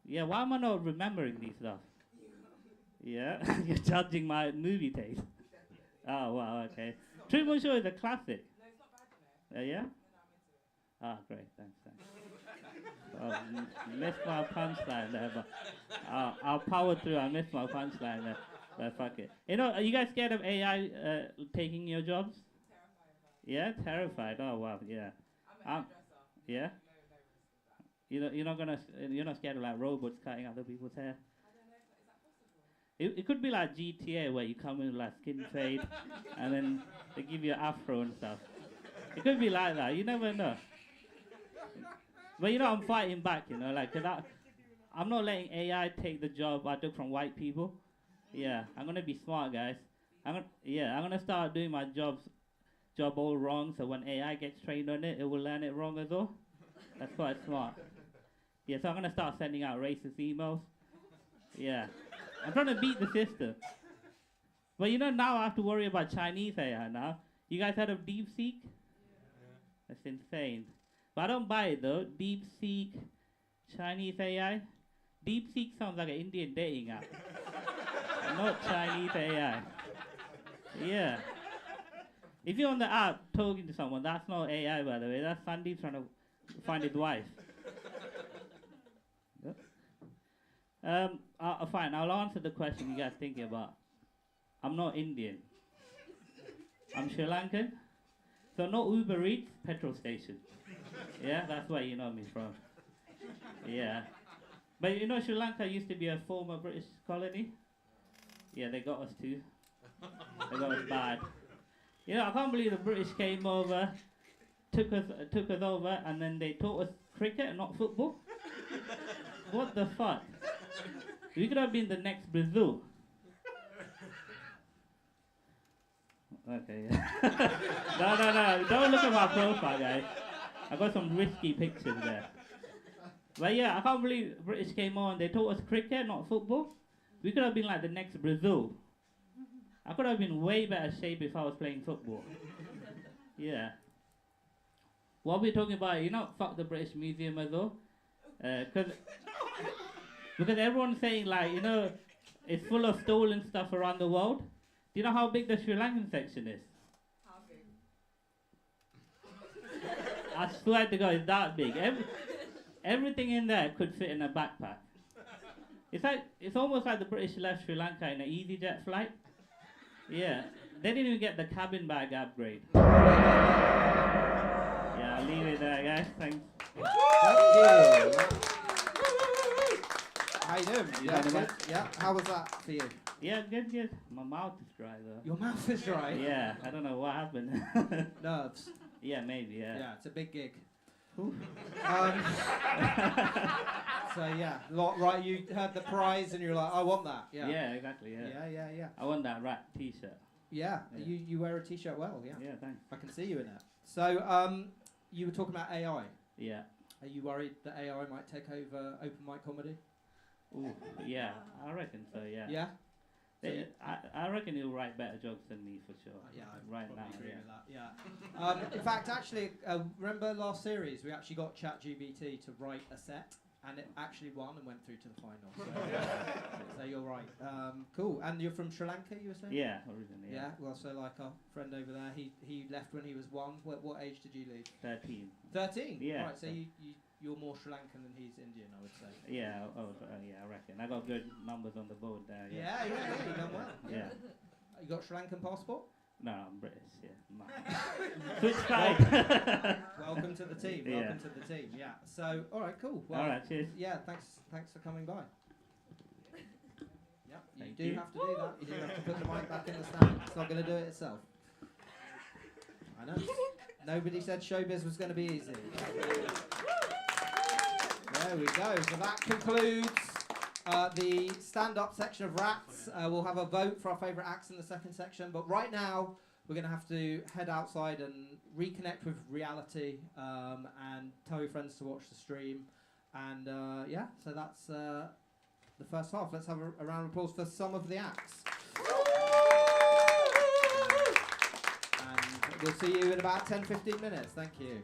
Yeah, why am I not remembering these stuff? Yeah, you're judging my movie taste. Oh, wow, okay. Truman Show is a classic. No, it's not bad, you know. Yeah? Ah, great, thanks. Missed my punchline there, but I'll power through. I missed my punchline there, but fuck it. You know, are you guys scared of AI taking your jobs? Terrified. Yeah, terrified. Oh wow, yeah. I'm a hairdresser. Yeah. No risk of that. You're not scared of like robots cutting other people's hair. I don't know. Is that possible? It could be like GTA where you come in with like skin fade, and then they give you an afro and stuff. It could be like that. You never know. But you know, I'm fighting back. You know, like 'cause I'm not letting AI take the job I took from white people. Yeah, I'm gonna be smart, guys. I'm gonna start doing my job all wrong. So when AI gets trained on it, it will learn it wrong as well. That's quite smart. Yeah, so I'm gonna start sending out racist emails. Yeah, I'm trying to beat the system. But you know, now I have to worry about Chinese AI now. You guys heard of DeepSeek? That's insane. But I don't buy it though. DeepSeek, Chinese AI. DeepSeek sounds like an Indian dating app. Not Chinese AI. Yeah. If you're on the app talking to someone, that's not AI, by the way. That's Sandeep trying to find his wife. Yep. Fine, I'll answer the question you guys thinking about. I'm not Indian. I'm Sri Lankan. So not Uber Eats, petrol station. Yeah, that's where you know me from. Yeah. But you know, Sri Lanka used to be a former British colony. Yeah, they got us too. They got us bad. You know, I can't believe the British came over, took us over, and then they taught us cricket and not football. What the fuck? We could have been the next Brazil. Okay. No. Don't look at my profile, guys. I got some risky pictures there. But yeah, I can't believe the British came on. They taught us cricket, not football. We could have been like the next Brazil. I could have been way better shape if I was playing football. Yeah. What we're talking about, you know, fuck the British Museum as well. Because everyone's saying, like, you know, it's full of stolen stuff around the world. Do you know how big the Sri Lankan section is? How big? I swear to God, it's that big. Everything in there could fit in a backpack. It's almost like the British left Sri Lanka in an EasyJet flight. Yeah, they didn't even get the cabin bag upgrade. Yeah, I'll leave it You Yeah, know good. what? Yeah. How was that for you? Yeah, good. My mouth is dry though. Your mouth is dry. Yeah, I don't know what happened. Nerves. Yeah, maybe. Yeah. Yeah, it's a big gig. Oof. So yeah, right. You heard the prize and you're like, I want that. Yeah. Yeah, exactly. Yeah. Yeah. I want that rat T-shirt. Yeah. Yeah. You wear a t-shirt well. Yeah. Yeah, thanks. I can see you in it. So you were talking about AI. Yeah. Are you worried that AI might take over open mic comedy? Ooh, yeah, I reckon so. Yeah. Yeah. So I reckon he'll write better jokes than me for sure. Yeah, I right probably now. agree Yeah. with that. Yeah. In fact, actually, remember last series we actually got ChatGPT to write a set, and it actually won and went through to the final. So you're right. Cool. And you're from Sri Lanka, you were saying? Yeah, originally. Yeah. Well, so like our friend over there, he left when he was 1. What age did you leave? 13. 13. Yeah. Right. So you're more Sri Lankan than he's Indian, I would say. Yeah, yeah, I reckon. I got good numbers on the board there. Yeah. You done well. Yeah. You got Sri Lankan passport? No, I'm British. Yeah. No. Switch side. Welcome to the team. Yeah. Welcome to the team. Yeah. So, all right, cool. Well, All right, cheers. Yeah, thanks for coming by. Yeah, you Thank do you. have to do that. You do have to put the mic back in the stand. It's not going to do it itself. I know. Nobody said showbiz was going to be easy. There we go. So that concludes the stand-up section of Rats. We'll have a vote for our favourite acts in the second section. But right now, we're going to have to head outside and reconnect with reality and tell your friends to watch the stream. And yeah, so that's the first half. Let's have a round of applause for some of the acts. And we'll see you in about 10-15 minutes. Thank you.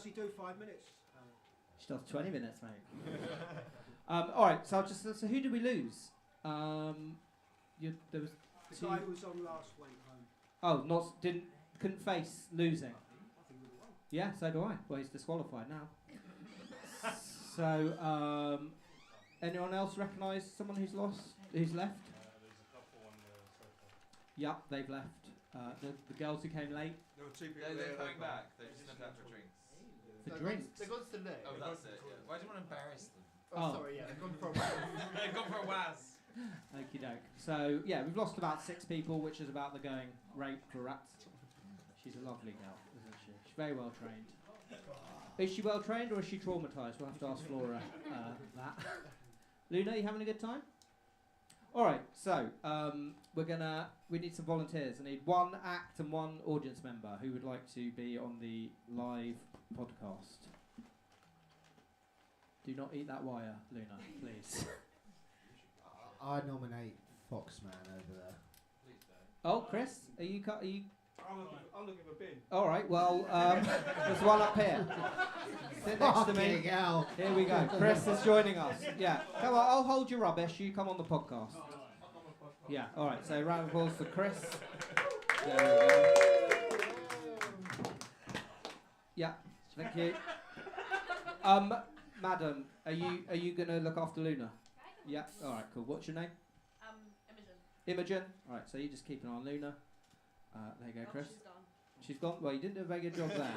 he do 5 minutes? She does 20 minutes, mate. All right, so so who did we lose? There was The two. guy who was on last went home. Oh, couldn't face losing. I think we won. Yeah, so do I. Well, he's disqualified now. So, anyone else recognise someone who's left? There's a couple on the sofa. Yep, they've left. The girls who came late There were two people they're coming back. They just sent out for drinks. for drinks. They've gone to live. Oh, that's it. Yeah. Why do you want to embarrass them? Oh, sorry, yeah, they've gone for a They've gone for a waz. Okie doke. So yeah, we've lost about 6 people, which is about the going rate Claret. She's a lovely girl, isn't she? She's very well trained. Is she well trained or is she traumatised? We'll have to ask Flora that. Luna, you having a good time? All right. So we need some volunteers. I need 1 act and 1 audience member who would like to be on the live podcast. Do not eat that wire, Luna, please. I nominate Foxman over there. Oh, Chris, are you? I'm looking for bin. All right. Well, there's one up here. Sit next to me. Fucking hell. Here we go. Chris is joining us. Yeah. Come on. I'll hold your rubbish. You come on the podcast. Yeah. All right. So round of applause for Chris. There we go. Yeah. Thank you. Madam, are you going to look after Luna? Yeah. All right. Cool. What's your name? Imogen. Imogen. All right. So you just keep an eye on Luna. There you go, Chris. She's gone. She's gone. Well, you didn't do a very good job there.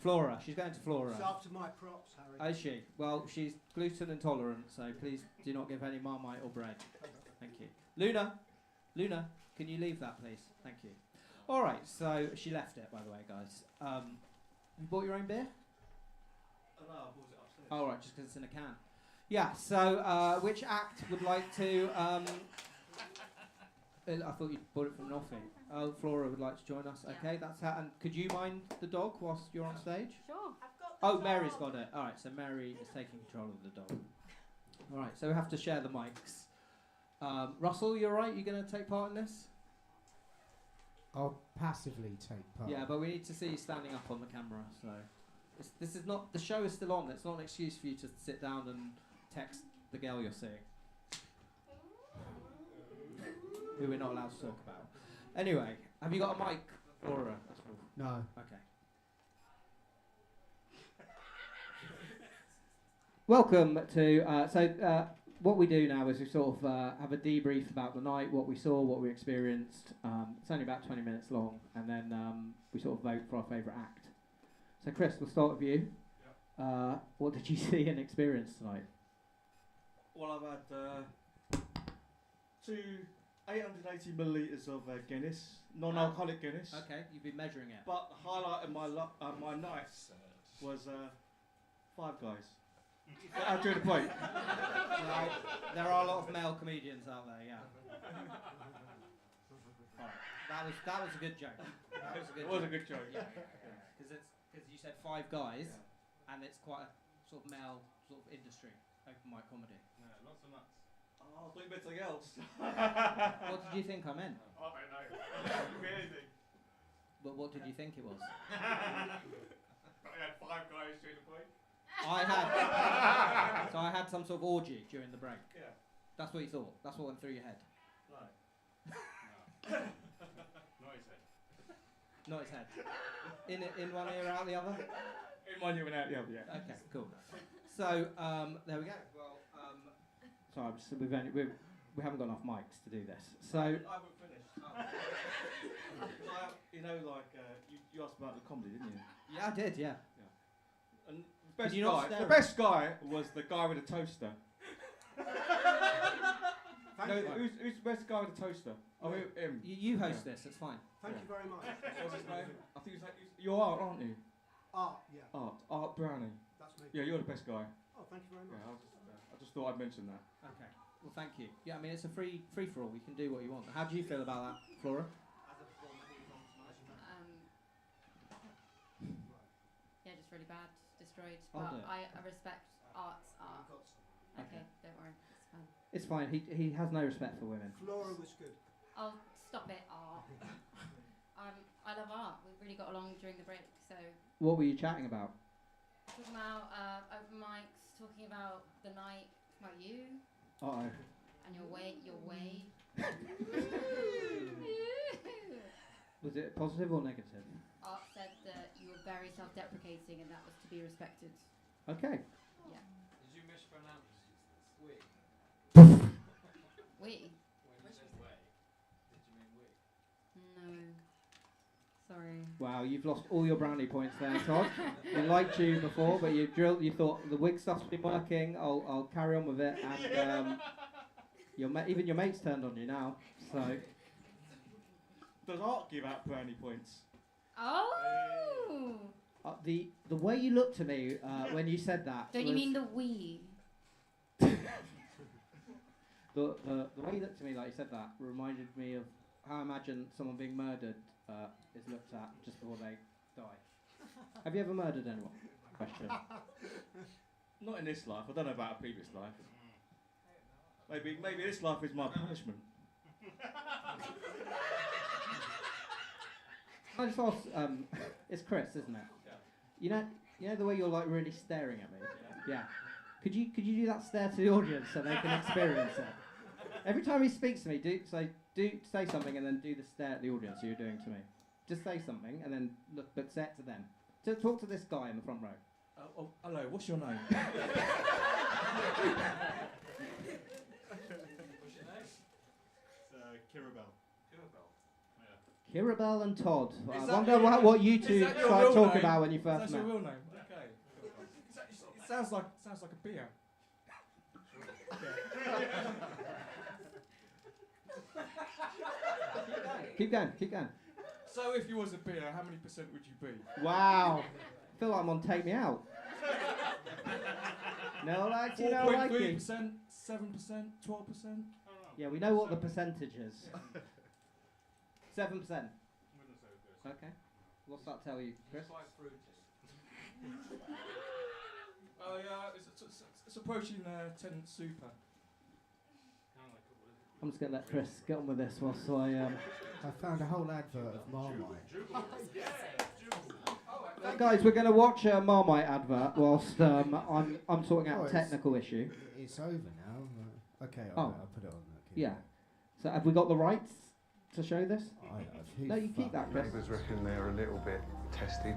Flora. She's going to Flora. It's after my props, Harry. Is she? Well, she's gluten intolerant, so please do not give any Marmite or bread. Thank you. Luna, can you leave that, please? Thank you. All right. So she left it, by the way, guys. You bought your own beer? No, I bought it upstairs. All right, just because it's in a can. Yeah. So which act would like to? I thought you bought it from Noffy. Oh, Flora would like to join us. Yeah. Okay, that's how. And could you mind the dog whilst you're on stage? Sure. Oh, Mary's got it. All right, so Mary is taking control of the dog. All right, so we have to share the mics. Russell, you all right? You going to take part in this? I'll passively take part. Yeah, but we need to see you standing up on the camera. So this is not, the show is still on. It's not an excuse for you to sit down and text the girl you're seeing, who we're not allowed to talk about. Anyway, have you got a mic, Flora? No. Okay. Welcome to, what we do now is we sort of have a debrief about the night, what we saw, what we experienced. It's only about 20 minutes long, and then we sort of vote for our favourite act. So Chris, we'll start with you. Yep. What did you see and experience tonight? Well, I've had 880 millilitres of Guinness, non-alcoholic Guinness. Okay, you've been measuring it. But the highlight of my night was Five Guys. I'll do the point. Right. There are a lot of male comedians out there, yeah. Right. That was a good joke. That was a good It was joke. a good joke. Yeah. Because you said Five Guys, and it's quite a sort of male sort of industry, open mic comedy. Yeah, lots of nuts. Oh, I thought you meant something else. What did you think I meant? I don't know. Could be anything. But what did you think it was? I had Five Guys doing the point. I had some sort of orgy during the break. Yeah. That's what you thought. That's what went through your head. Right. No. Not his head. Not his head. In one ear, out the other. In one ear and out the other, yeah. Okay, cool. So there we go. Well, sorry, we haven't got enough mics to do this. So I haven't finished. You know, like you asked about the comedy, didn't you? yeah, I did. Yeah. And Did you not the stare best guy was the guy with the toaster. Thank No, you. who's the best guy with the toaster? Oh, him. You host this. It's fine. Thank you very much. What's his name? I think you're Art, aren't you? Yeah, Art Browning. that's me. Yeah, you're the best guy. Oh, thank you very much. Yeah, I just thought I'd mention that. Okay. Well, thank you. Yeah, I mean it's a free for all. You can do what you want. How do you feel about that, Flora? Yeah, just really bad, destroyed. Oh, But dear. I respect art's art. Okay, don't worry, it's fine. It's fine. He has no respect for women. Flora was good. Oh, stop it, art. I love art. We really got along during the break. So What were you chatting about? talking about open mics, talking about the night, about you Uh-oh. and your way. Was it positive or negative? Art said that you were very self-deprecating and that was to be respected. Okay. Yeah. Did you mispronounce we? We? When you said way, did you mean we? No. Sorry. Wow, you've lost all your brownie points there, Todd. We liked you before, but you thought the wig stuff's been working. I'll carry on with it, and even your mates turned on you now. So Does art give out brownie points? Oh! the way you looked at me when you said that. Don't you mean the we? The way you looked at me like you said that reminded me of how I imagine someone being murdered is looked at just before they die. Have you ever murdered anyone? Question. Not in this life. I don't know about a previous life. Maybe this life is my punishment. I just ask, it's Chris, isn't it? Yeah. You know the way you're like really staring at me? Yeah. Could you do that stare to the audience so they can experience it? Every time he speaks to me, say something and then do the stare at the audience you're doing to me. Just say something and then look, but say it to them. Talk to this guy in the front row. Hello, what's your name? What's your name? It's Kirabel. Kirabel. Kirabel and Todd. I Is that wonder your- what you is two that your started real talking name? about when you Is first that met. your real name? Okay. It sounds like a beer. Keep going. So if you was a beer, how many percent would you be? Wow. I feel like I'm on Take Me Out. No like you, no like you. 4.3%, 7%, 12%? Yeah, we know what the percentage is. 7%. Okay. What's that tell you, Chris? Quite fruity. Oh yeah, it's approaching 10 super. I'm just going to let Chris get on with this whilst I found a whole advert of Marmite. Guys, we're going to watch a Marmite advert whilst I'm sorting out a technical issue. It's over now. Okay, I'll put it on. Yeah. So have we got the rights to show this? Who No, you keep that, Chris. Neighbours reckon they're a little bit tested.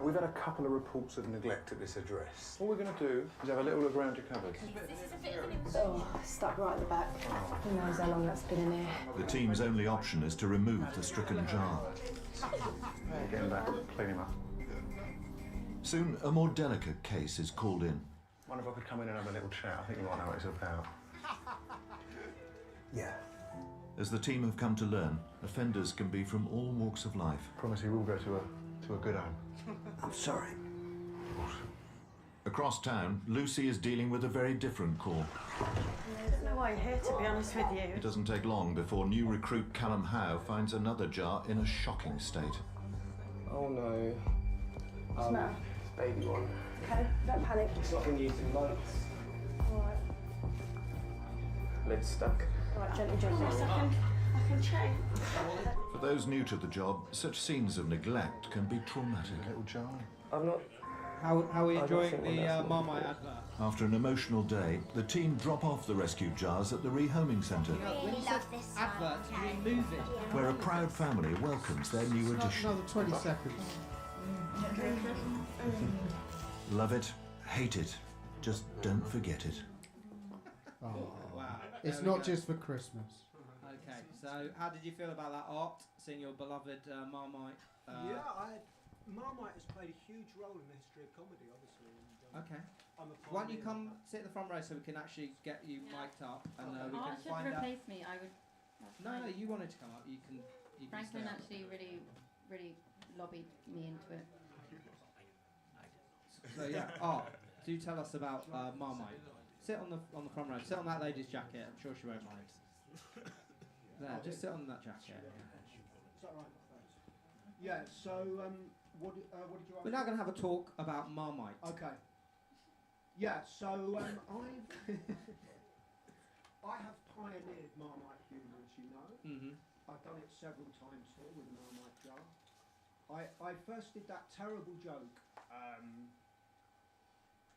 We've had a couple of reports of neglect at this address. All we're going to do is have a little look around your cupboards. Oh, stuck right at the back. Who knows how long that's been in here. The team's only option is to remove the stricken jar. Get him back, clean him up. Soon, a more delicate case is called in. Wonder if I could come in and have a little chat. I think you might know what it's about. Yeah. As the team have come to learn, offenders can be from all walks of life. Promise you will go to a good home. I'm sorry. Across town, Lucy is dealing with a very different call. I don't know why you're here, to be honest with you. It doesn't take long before new recruit Callum Howe finds another jar in a shocking state. Oh no. What's the matter? It's baby one. Okay, don't panic. It's not been used in months. Alright. Lid's stuck. Alright, gently. I can check. For those new to the job, such scenes of neglect can be traumatic. Little jar. I'm not. How are you I don't enjoying think the that's Marmite advert? After an emotional day, the team drop off the rescued jars at the rehoming centre, When you said advert, you remove it. where a proud family welcomes their new addition. Another 20 seconds. Love it, hate it, just don't forget it. Oh, Wow. it's There we not go. just for Christmas. Okay, so how did you feel about that art, seeing your beloved Marmite? Marmite has played a huge role in the history of comedy, obviously. And, Okay. I'm a Why don't you pioneer. come sit at the front row so we can actually get you mic'd up and we Art can should find out. replace me. I would. That's No, fine. you wanted to come up. You can Franklin stay up. actually really lobbied me into it. So yeah, Art, do tell us about Marmite. Sit on the front row. Sit on that lady's jacket. I'm sure she won't mind. There, just sit on that jacket. Is that right? Thanks. Yeah, so what did you ask? We're now going to have a talk about Marmite. Okay. Yeah, so I have pioneered Marmite humour, as you know. Mm-hmm. I've done it several times here with a Marmite jar. I first did that terrible joke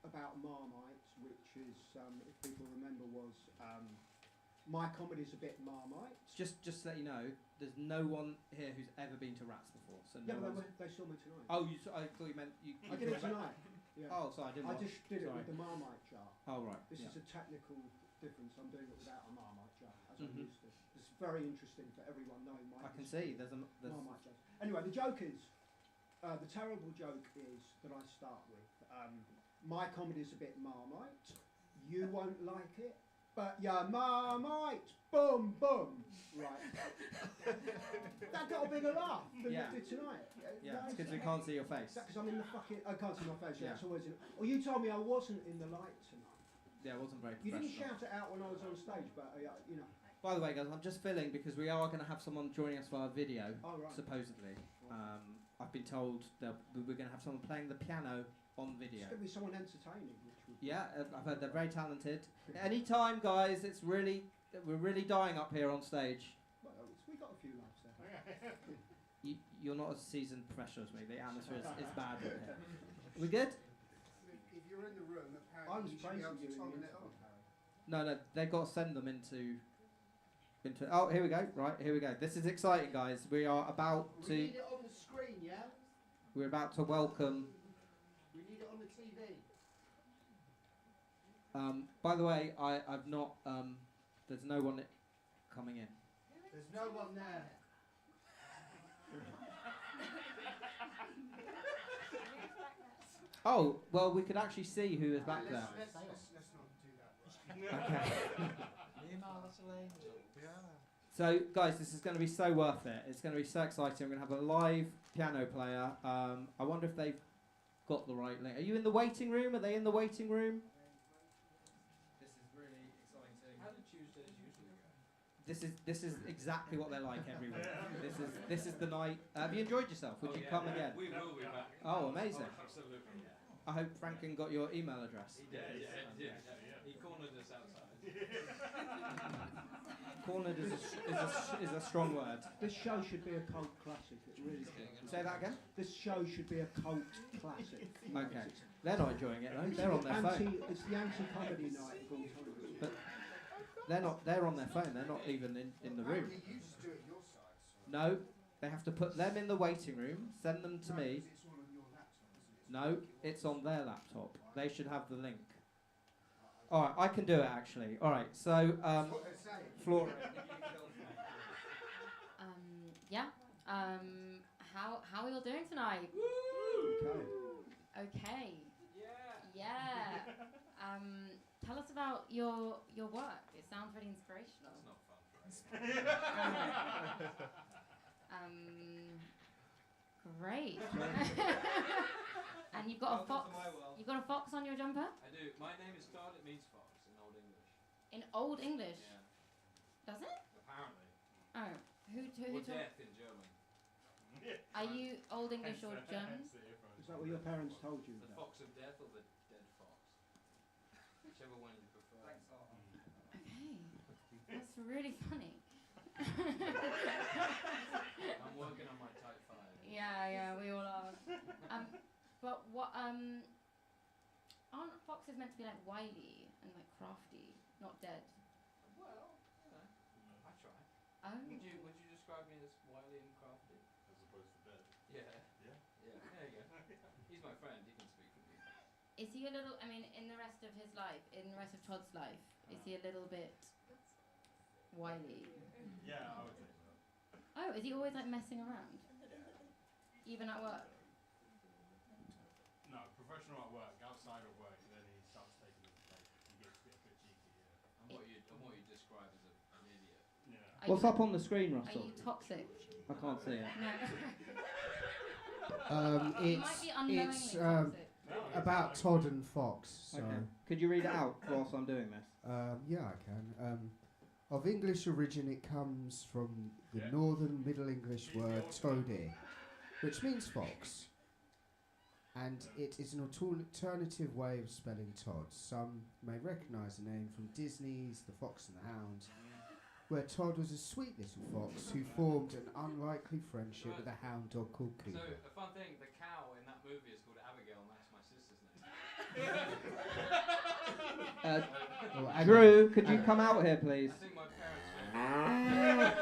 about Marmite, which is, if people remember, was my comedy's a bit Marmite. Just to let you know, there's no one here who's ever been to Rats before. So Yeah, no but one's- they saw me tonight. Oh, I thought you meant you. I did it tonight. Yeah. Oh, sorry, I didn't. I watch. just did it Sorry. with the Marmite jar. Oh, right. This yeah. is a technical difference. I'm doing it without a Marmite jar, as Mhm. I'm used to. It's very interesting for everyone knowing my I can history. see there's Marmite jars. Anyway, the joke is, the terrible joke is that I start with, my comedy's a bit Marmite, you won't like it, but you're Marmite, boom, boom, right. That got a bigger laugh than Yeah. it did tonight. Yeah, it's because we can't see your face. Because I'm in the fucking, I can't see my face, yeah, Yeah. it's always in, well, you told me I wasn't in the light tonight. Yeah, it wasn't very You didn't professional. shout it out when I was on stage, but, you know. By the way, guys, I'm just filling because we are going to have someone joining us via video, Oh, right. supposedly. I've been told that we're going to have someone playing the piano on video. It's going to be someone entertaining, which would Yeah, I've heard they're very talented. Anytime, guys, we're really dying up here on stage. Well, we got a few laughs there. You're not as seasoned professional as me. The atmosphere is bad in here. Are we good? If you're in the room, I apparently was you should be able praising to you in tone the it up. No, they've got to send them into. Oh, here we go. Right, here we go. This is exciting, guys. We are about We to. need it on the screen, yeah? We're about to welcome. We need it on the TV. By the way, I've not. There's no one coming in. There's no one there. Oh, well, we could actually see who is back there. Let's not do that. Okay. Yeah. So, guys, this is going to be so worth it. It's going to be so exciting. We're going to have a live piano player. I wonder if they've got the right link. Are you in the waiting room? Are they in the waiting room? This is really exciting. How do Tuesdays usually go? This is exactly what they're like every week. This is the night. Have you enjoyed yourself? Would you come again? We will be back. Oh, amazing. Oh, absolutely. I hope Franklin got your email address. He did. He cornered us outside. Cornered is a strong word. This show should be a cult classic. It really should. Say that again? This show should be a cult classic. Okay. They're not enjoying it though. They're on their phone. It's the anti-comedy night of all time. But they're not. They're on their phone. They're not even in the room. You just do it your side. No, they have to put them in the waiting room. Send them to me. It's all on your laptop, isn't it? No, it's on their laptop. They should have the link. All right, I can do it actually. All right, so Flora. Yeah. How are you all doing tonight? Okay. Yeah. Tell us about your work. It sounds really inspirational. It's not fun for us. Great. And you've got a fox. You've got a fox on your jumper. I do. My name is Todd. It means fox in Old English. In Old English. Yeah. Does it? Apparently. Oh. Who Or told? death in German. Are you Old English or German? Is that what your parents told you? The fox of death or the dead fox? Whichever one you prefer. Okay. That's really funny. I'm working on my Type 5. Yeah, we all are. But what aren't foxes meant to be like wily and like crafty, not dead? Well, you know, I try. Oh. Would you describe me as wily and crafty? As opposed to dead. Yeah. Yeah. Yeah. There you go. He's my friend. He can speak for me. Is he a little? I mean, in the rest of his life, in the rest of Todd's life, is he a little bit wily? Yeah, I would say so. Oh, is he always like messing around, even at work? No, professional at work, outside of work, then he starts taking it, like, he gets a bit cheeky, yeah. And what you describe as an idiot. Yeah. What's up on the screen, Are Russell? you toxic? I can't see it. No. You might be unknowingly It's toxic. about Todd and Fox. So. Okay. Could you read it out whilst I'm doing this? Yeah, I can. Of English origin, it comes from the Northern Middle English word toady, which means fox. And it is an alternative way of spelling Todd. Some may recognise the name from Disney's The Fox and the Hound, where Todd was a sweet little fox who formed an unlikely friendship with a hound dog called So, Cooper. a fun thing, the cow in that movie is called Abigail, and that's my sister's name. Drew, could you come out here, please? I think my parents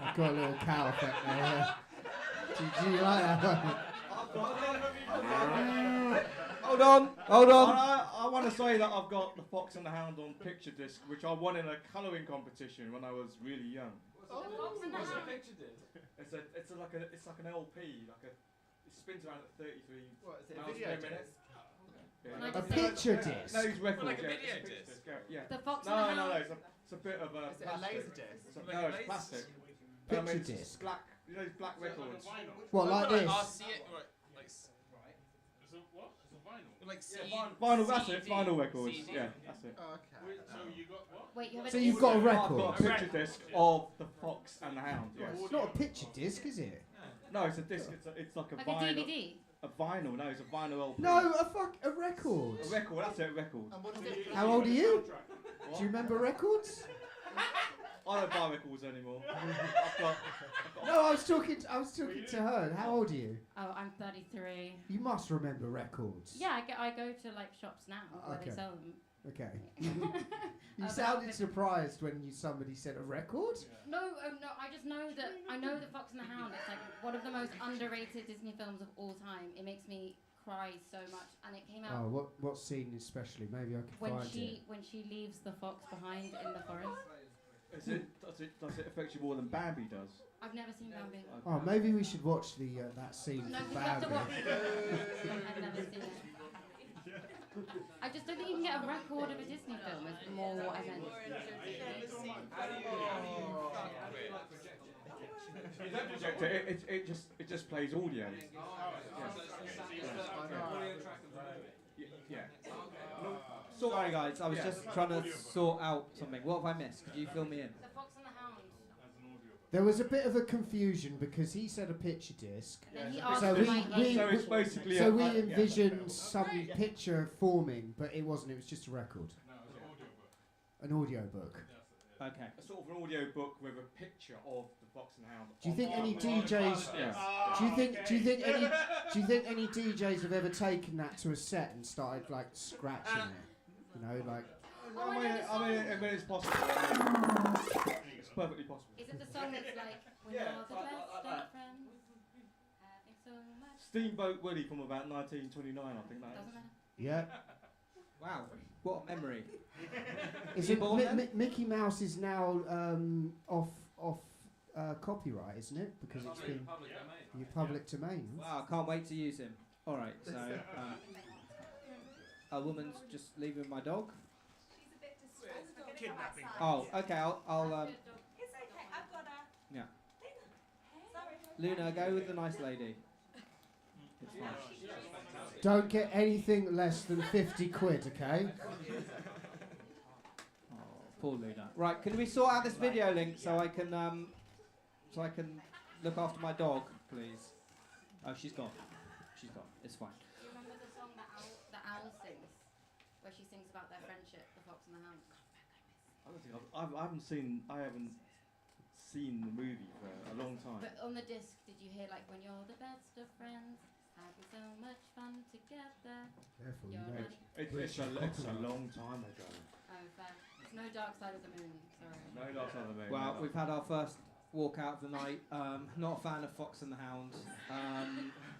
I've got a little cow effect there. Yeah. Do you like that one? Hold on. I want to say that I've got The Fox and the Hound on picture disc, which I won in a colouring competition when I was really young. What's the picture did? It's like an LP, it spins around at 33 What, is it a miles video per disc? minute. A picture disc? No, it's record. Like a yeah, video it's disc? Yeah. The Fox no, and the no, Hound? it's a bit of a Is it a plastic. laser disc? So, Like no, a it's laser- plastic. Picture it's disc? Black, you know those black records. What, like this? Like Vinyl, that's it, vinyl records. CD. Yeah, that's it. Oh, okay. So you got what? Wait, you have a So disc? you've got a I've record? got a picture disc of The Fox and the Hound. Yes. It's not a picture disc, is it? No, it's a disc. It's like a Like vinyl. a DVD? A vinyl. No, it's a vinyl LP. No, a record. A record. That's it. A record. How old are you? Do you remember records? I don't buy records anymore. I've got No, I was talking to her. How old are you? Oh, I'm 33. You must remember records. Yeah, I go to like shops now where Okay. they sell them. Okay. You But sounded I've surprised when somebody said a record. No, no, I just know that I know that Fox and the Hound. It's like one of the most underrated Disney films of all time. It makes me cry so much, and it came out Oh, what scene especially? Maybe I could when find it. when she leaves the fox behind in the forest. Does it affect you more than Bambi does? I've never seen Bambi. Oh, maybe we should watch the that scene No, from we have to Bambi. watch. I've never seen it. I just don't think you can get a record of a Disney film. Is more what I meant. You don't project it. It just plays audio. Yeah. Sorry, guys. I was just trying to sort out something. What have I missed? Could you fill me in? The Fox and the Hound. There was a bit of a confusion because he said a picture disc. Then he So asked we, my we, age. So it's basically so a- we yeah. envisioned some picture forming, but it wasn't. It was just a record. An audio book. Okay. A sort of an audio book with a picture of the Fox and the Hound. Do you think on any the- DJs? Yes. Do you think any DJs have ever taken that to a set and started like scratching it? You know, like. I mean, it's possible. It's perfectly possible. Is it the song that's like when Yeah, you're the like best that. of friends, having so much? Steamboat Willie from about 1929, I think that is. Doesn't matter. Yeah. Wow. What a memory. Is You it born then? Mickey Mouse is now off copyright, isn't it? Because it's been public domain. Wow, I can't wait to use him. All right, so a woman's just leaving my dog. Kidnapping. Oh, okay. I'll It's okay, I've got a. yeah. Sorry. Luna, go with the nice lady. It's fine. Don't get anything less than 50 quid, okay? Oh, poor Luna. Right, can we sort out this video link so I can look after my dog, please? Oh, she's gone. She's gone. It's fine. Do you remember the song that Owl sings, where she sings about their friendship, the Fox and the Hound? I don't think I haven't seen the movie for a long time. But on the disc, did you hear like when you're the best of friends, having so much fun together? Careful, you You're know. right. It's a long time ago. Oh, fair. It's no Dark Side of the Moon. Sorry. No, that's not the movie. Well, we've had our first walk out of the night. Not a fan of Fox and the Hound.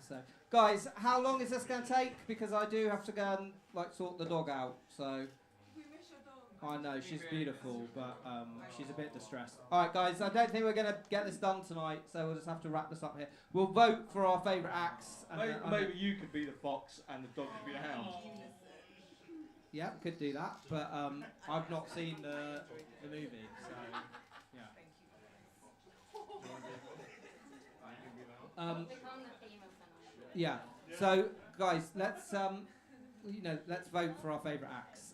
So, guys, how long is this going to take? Because I do have to go and sort the dog out. So. I know, she's beautiful, but she's a bit distressed. All right, guys, I don't think we're going to get this done tonight, so we'll just have to wrap this up here. We'll vote for our favourite acts. And Maybe you could be the fox and the dog could be the hound. Yeah, could do that, but I've not seen the movie, so yeah. Become the theme of the night. Yeah. So, guys, let's let's vote for our favourite acts.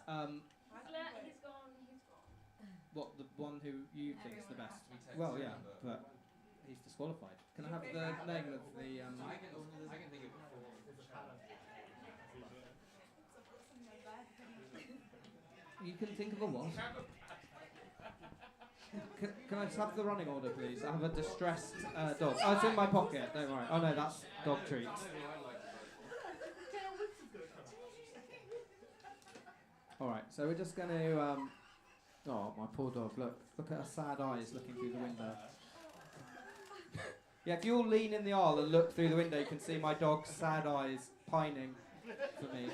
He's gone. What, the one who you think is the best? Well, yeah, but he's disqualified. Can I have the name of the? I can think of four. You can think of a what? Can I just have the running order, please? I have a distressed dog. Oh, it's in my pocket. Don't worry. Oh no, that's dog treats. All right, so we're just going to. Oh, my poor dog! Look at her sad eyes looking through the window. Yeah, if you all lean in the aisle and look through the window, you can see my dog's sad eyes pining for me.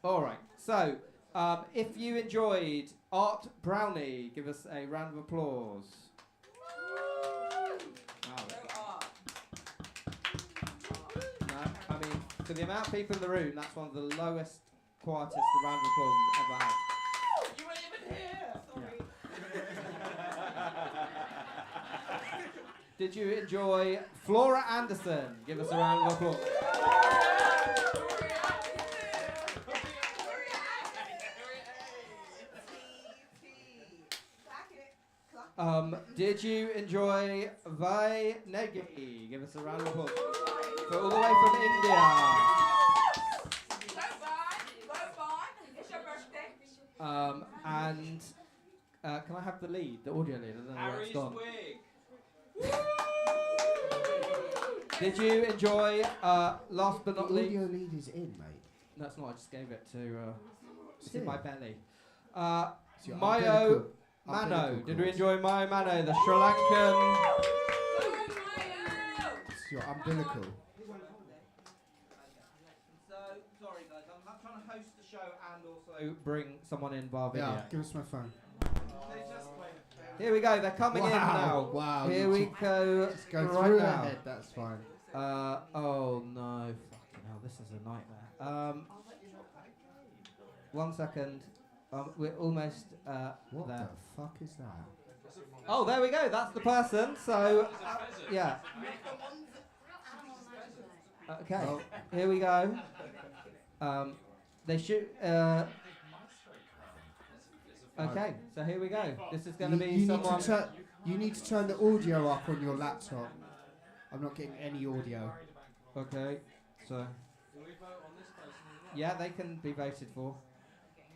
All right, so if you enjoyed Art Brownie, give us a round of applause. Wow. No, I mean, for the amount of people in the room, that's one of the lowest, quietest round of applause we've ever had. You weren't even here. Sorry. Did you enjoy Flora Anderson? Give us a round of applause. Did you enjoy Vai Negi? Give us a round of applause. So all the way from India. It's your birthday. And can I have the lead, the audio lead? I don't know where it's gone. Did you enjoy, last but not The least? audio lead is in, mate. No, it's not. I just gave it to. It's in Yeah. my belly. It's your Mayo umbilical Mano. Did we cords. enjoy Mayo Mano, the Sri Lankan? It's your umbilical. So sorry guys, I'm trying to host the show and also bring someone in via video. Yeah, give us my phone. Here we go. They're coming in now. Wow. Here we go. Just go right through now. her head, that's fine. Oh no. Fucking hell, this is a nightmare. 1 second. We're almost What there. the fuck is that? Oh, there we go. That's the person. So, yeah. Okay. Oh. Here we go. They should. Okay. So here we go. This is going to be you someone. You need to turn the audio up on your laptop. I'm not getting any audio. Okay. So. Yeah, they can be voted for.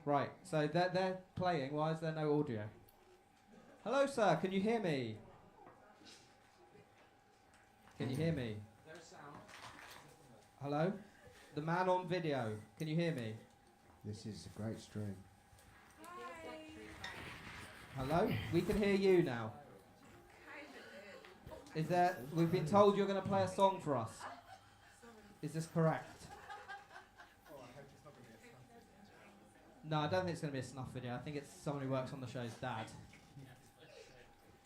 Right. So they're playing. Why is there no audio? Hello, sir. Can you hear me? Can you hear me? Hello? The man on video. Can you hear me? This is a great stream. Hello? We can hear you now. Is there? We've been told you're going to play a song for us. Is this correct? No, I don't think it's going to be a snuff video. I think it's someone who works on the show's dad.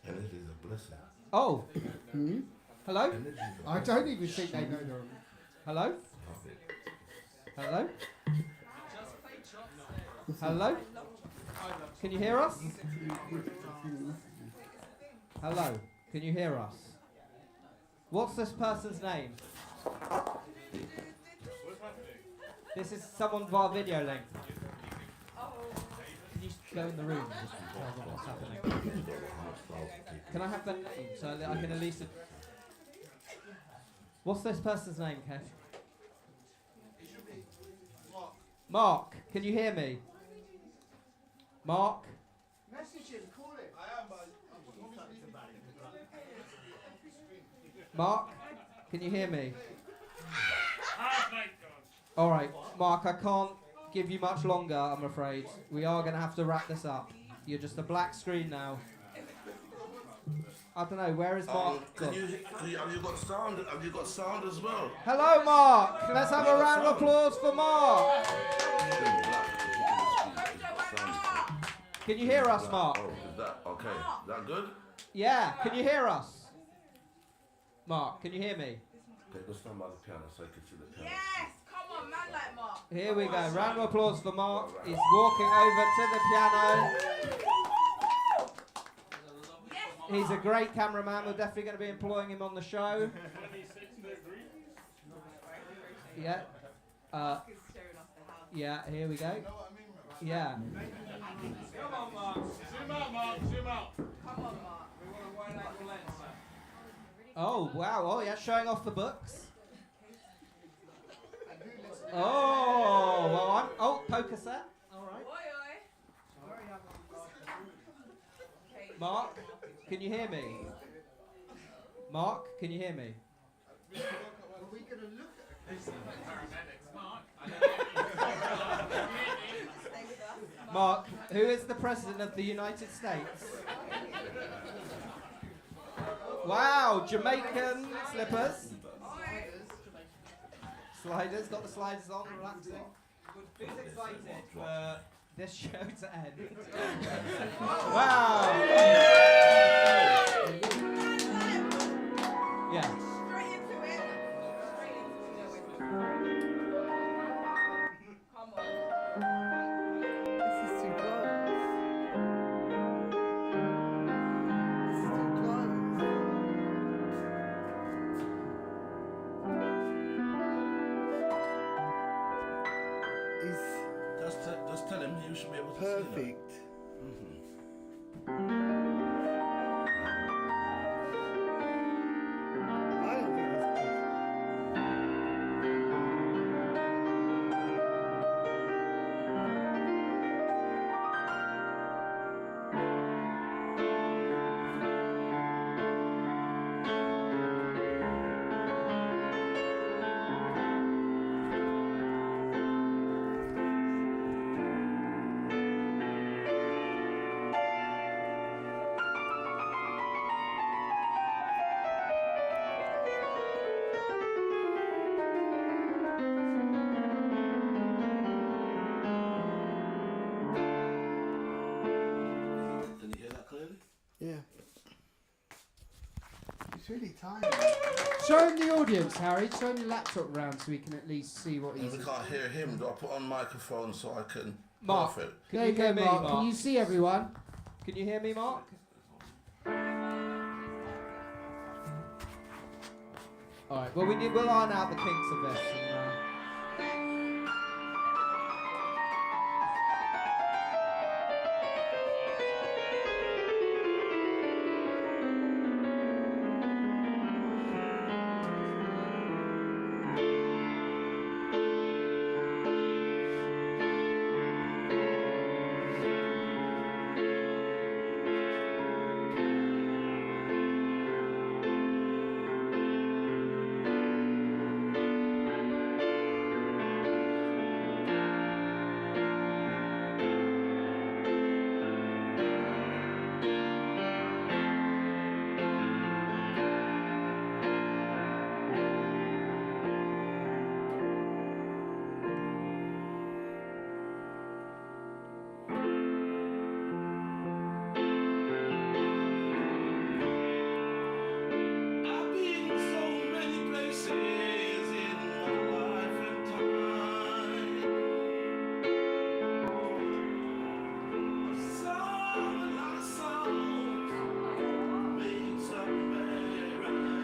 And it is a blessing. Oh. Hello? I don't even think they know they're. Hello? Hello? Hello? Can you hear us? Hello? Can you hear us? What's this person's name? This is someone via video link. Can you go in the room and just tell them what's happening? Can I have their name so that I can at least... What's this person's name, Kev? Mark, can you hear me? Mark? Message him, call him. I am, but Mark, can you hear me? All right, Mark, I can't give you much longer, I'm afraid. We are going to have to wrap this up. You're just a black screen now. I don't know, where is Mark? Have you got sound? Have you got sound as well? Hello, Mark. Let's have a round of applause for Mark. Can you hear us, Mark? Oh, is that okay? Is that good? Yeah, can you hear us? Mark, can you hear me? Okay, go stand by the piano so I can see the piano. Yes, come on, man, like Mark. Here we go. Round of applause for Mark. He's walking over to the piano. He's a great cameraman. We're definitely going to be employing him on the show. Yeah. Yeah, here we go. Yeah. Come on, Mark. Zoom out, Mark. Zoom out. Come on, Mark. We want a wide angle lens. Oh, wow. Oh, yeah, showing off the books. Oh, well, oh, poker set. All right. Mark, can you hear me? Mark, can you hear me? Are we going to look at Mark, who is the President of the United States? Wow, Jamaican slippers. Sliders, got the sliders on, relaxing. Who's excited for this show to end? Wow! Yeah. Straight into it. Come on. This is too close. This is too close. Just tell him you should be able to Perfect. see that. I don't think it's perfect. Can you hear that clearly? Yeah. It's really tiny. Show him the audience, Harry. Show him your laptop around so we can at least see what If he's. we can't hear him, do I put on microphone so I can Mark, perfect? There you go, Mark. Can you see everyone? Can you hear me, Mark? Alright, well we'll iron out the kinks of this. I've been so many places in my life and time. I've sung a lot of songs, made some bad rhymes.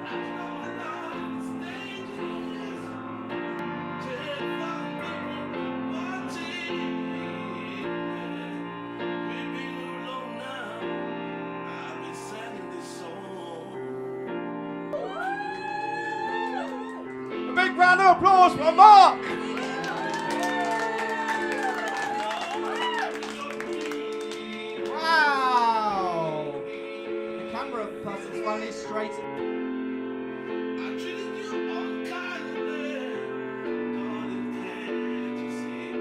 I've known a lot of stages, 10,000 people watching. We've been alone now. I've been singing this song. A big round of applause for Mark. Wow! The camera person's finally straight. I treated you unkindly, darling, can't you see?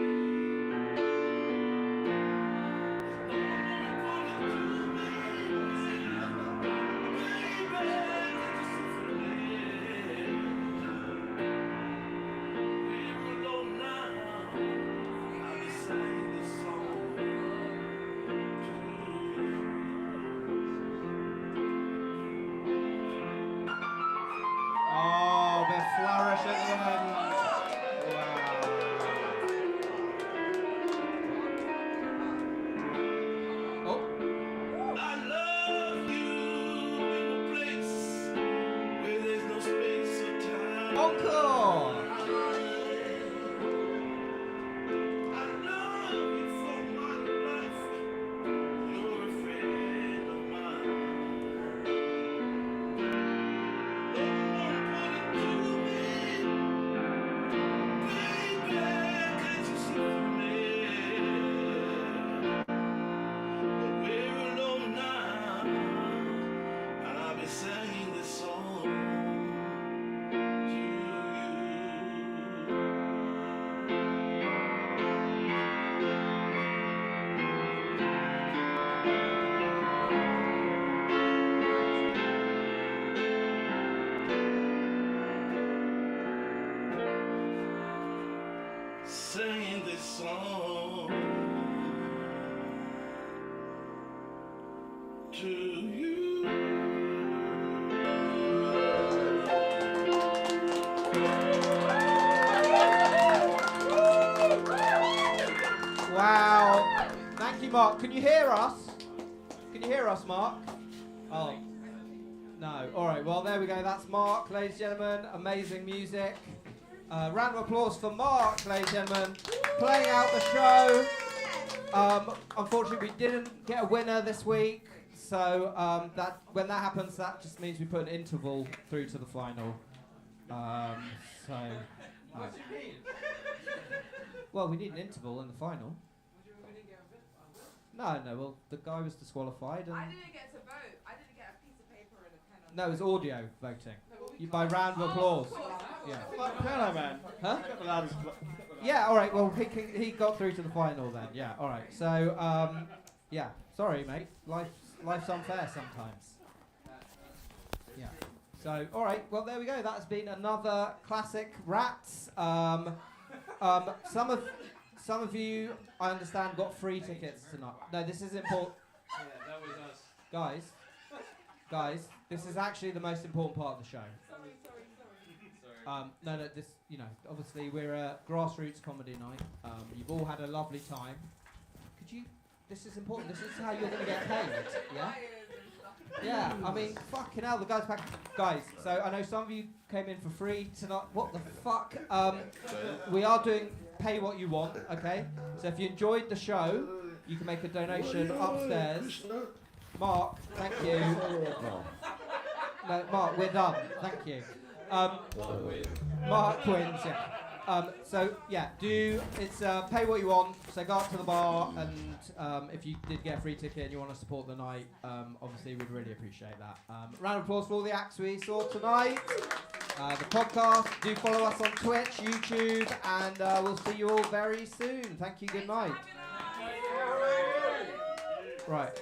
Oh, bit of flourish at the end. Wow. Oh. I love you in a place where there's no space or time. Encore. I love you for my life. You're a friend of mine. No one put it to me, baby. Can't you see me? singing this song to you. Wow. Thank you, Mark. Can you hear us? Can you hear us, Mark? Oh. No. All right. Well, there we go. That's Mark, ladies and gentlemen. Amazing music. Round of applause for Mark, ladies and gentlemen. Playing out the show. Unfortunately, we didn't get a winner this week. So that when that happens, that just means we put an interval through to the final. Well, we need an interval in the final. No. Well, the guy was disqualified. And I didn't get to vote. I didn't get a piece of paper and a pen. no, it was audio voting. By round of applause. Yeah. Hello, man. Huh? Get the ladders. Yeah. All right. Well, he got through to the final then. Yeah. All right. So yeah. Sorry, mate. Life's unfair sometimes. Yeah. So all right. Well, there we go. That's been another classic Rats. Some of you, I understand, got free tickets tonight. No, this is important. Yeah, that was us. Guys, this is actually the most important part of the show. Sorry. No, this, obviously we're a grassroots comedy night. You've all had a lovely time. This is important. This is how you're going to get paid, yeah? Yeah, I mean, fucking hell, the guys back. Guys, so I know some of you came in for free tonight. What the fuck? We are doing pay what you want, okay? So if you enjoyed the show, you can make a donation upstairs. Mark, thank you. No, Mark, we're done. Thank you. Mark wins, yeah. So yeah, it's pay what you want. So go up to the bar, and if you did get a free ticket and you want to support the night, obviously we'd really appreciate that. Round of applause for all the acts we saw tonight. The podcast. Do follow us on Twitch, YouTube, and we'll see you all very soon. Thank you. Good night. Right.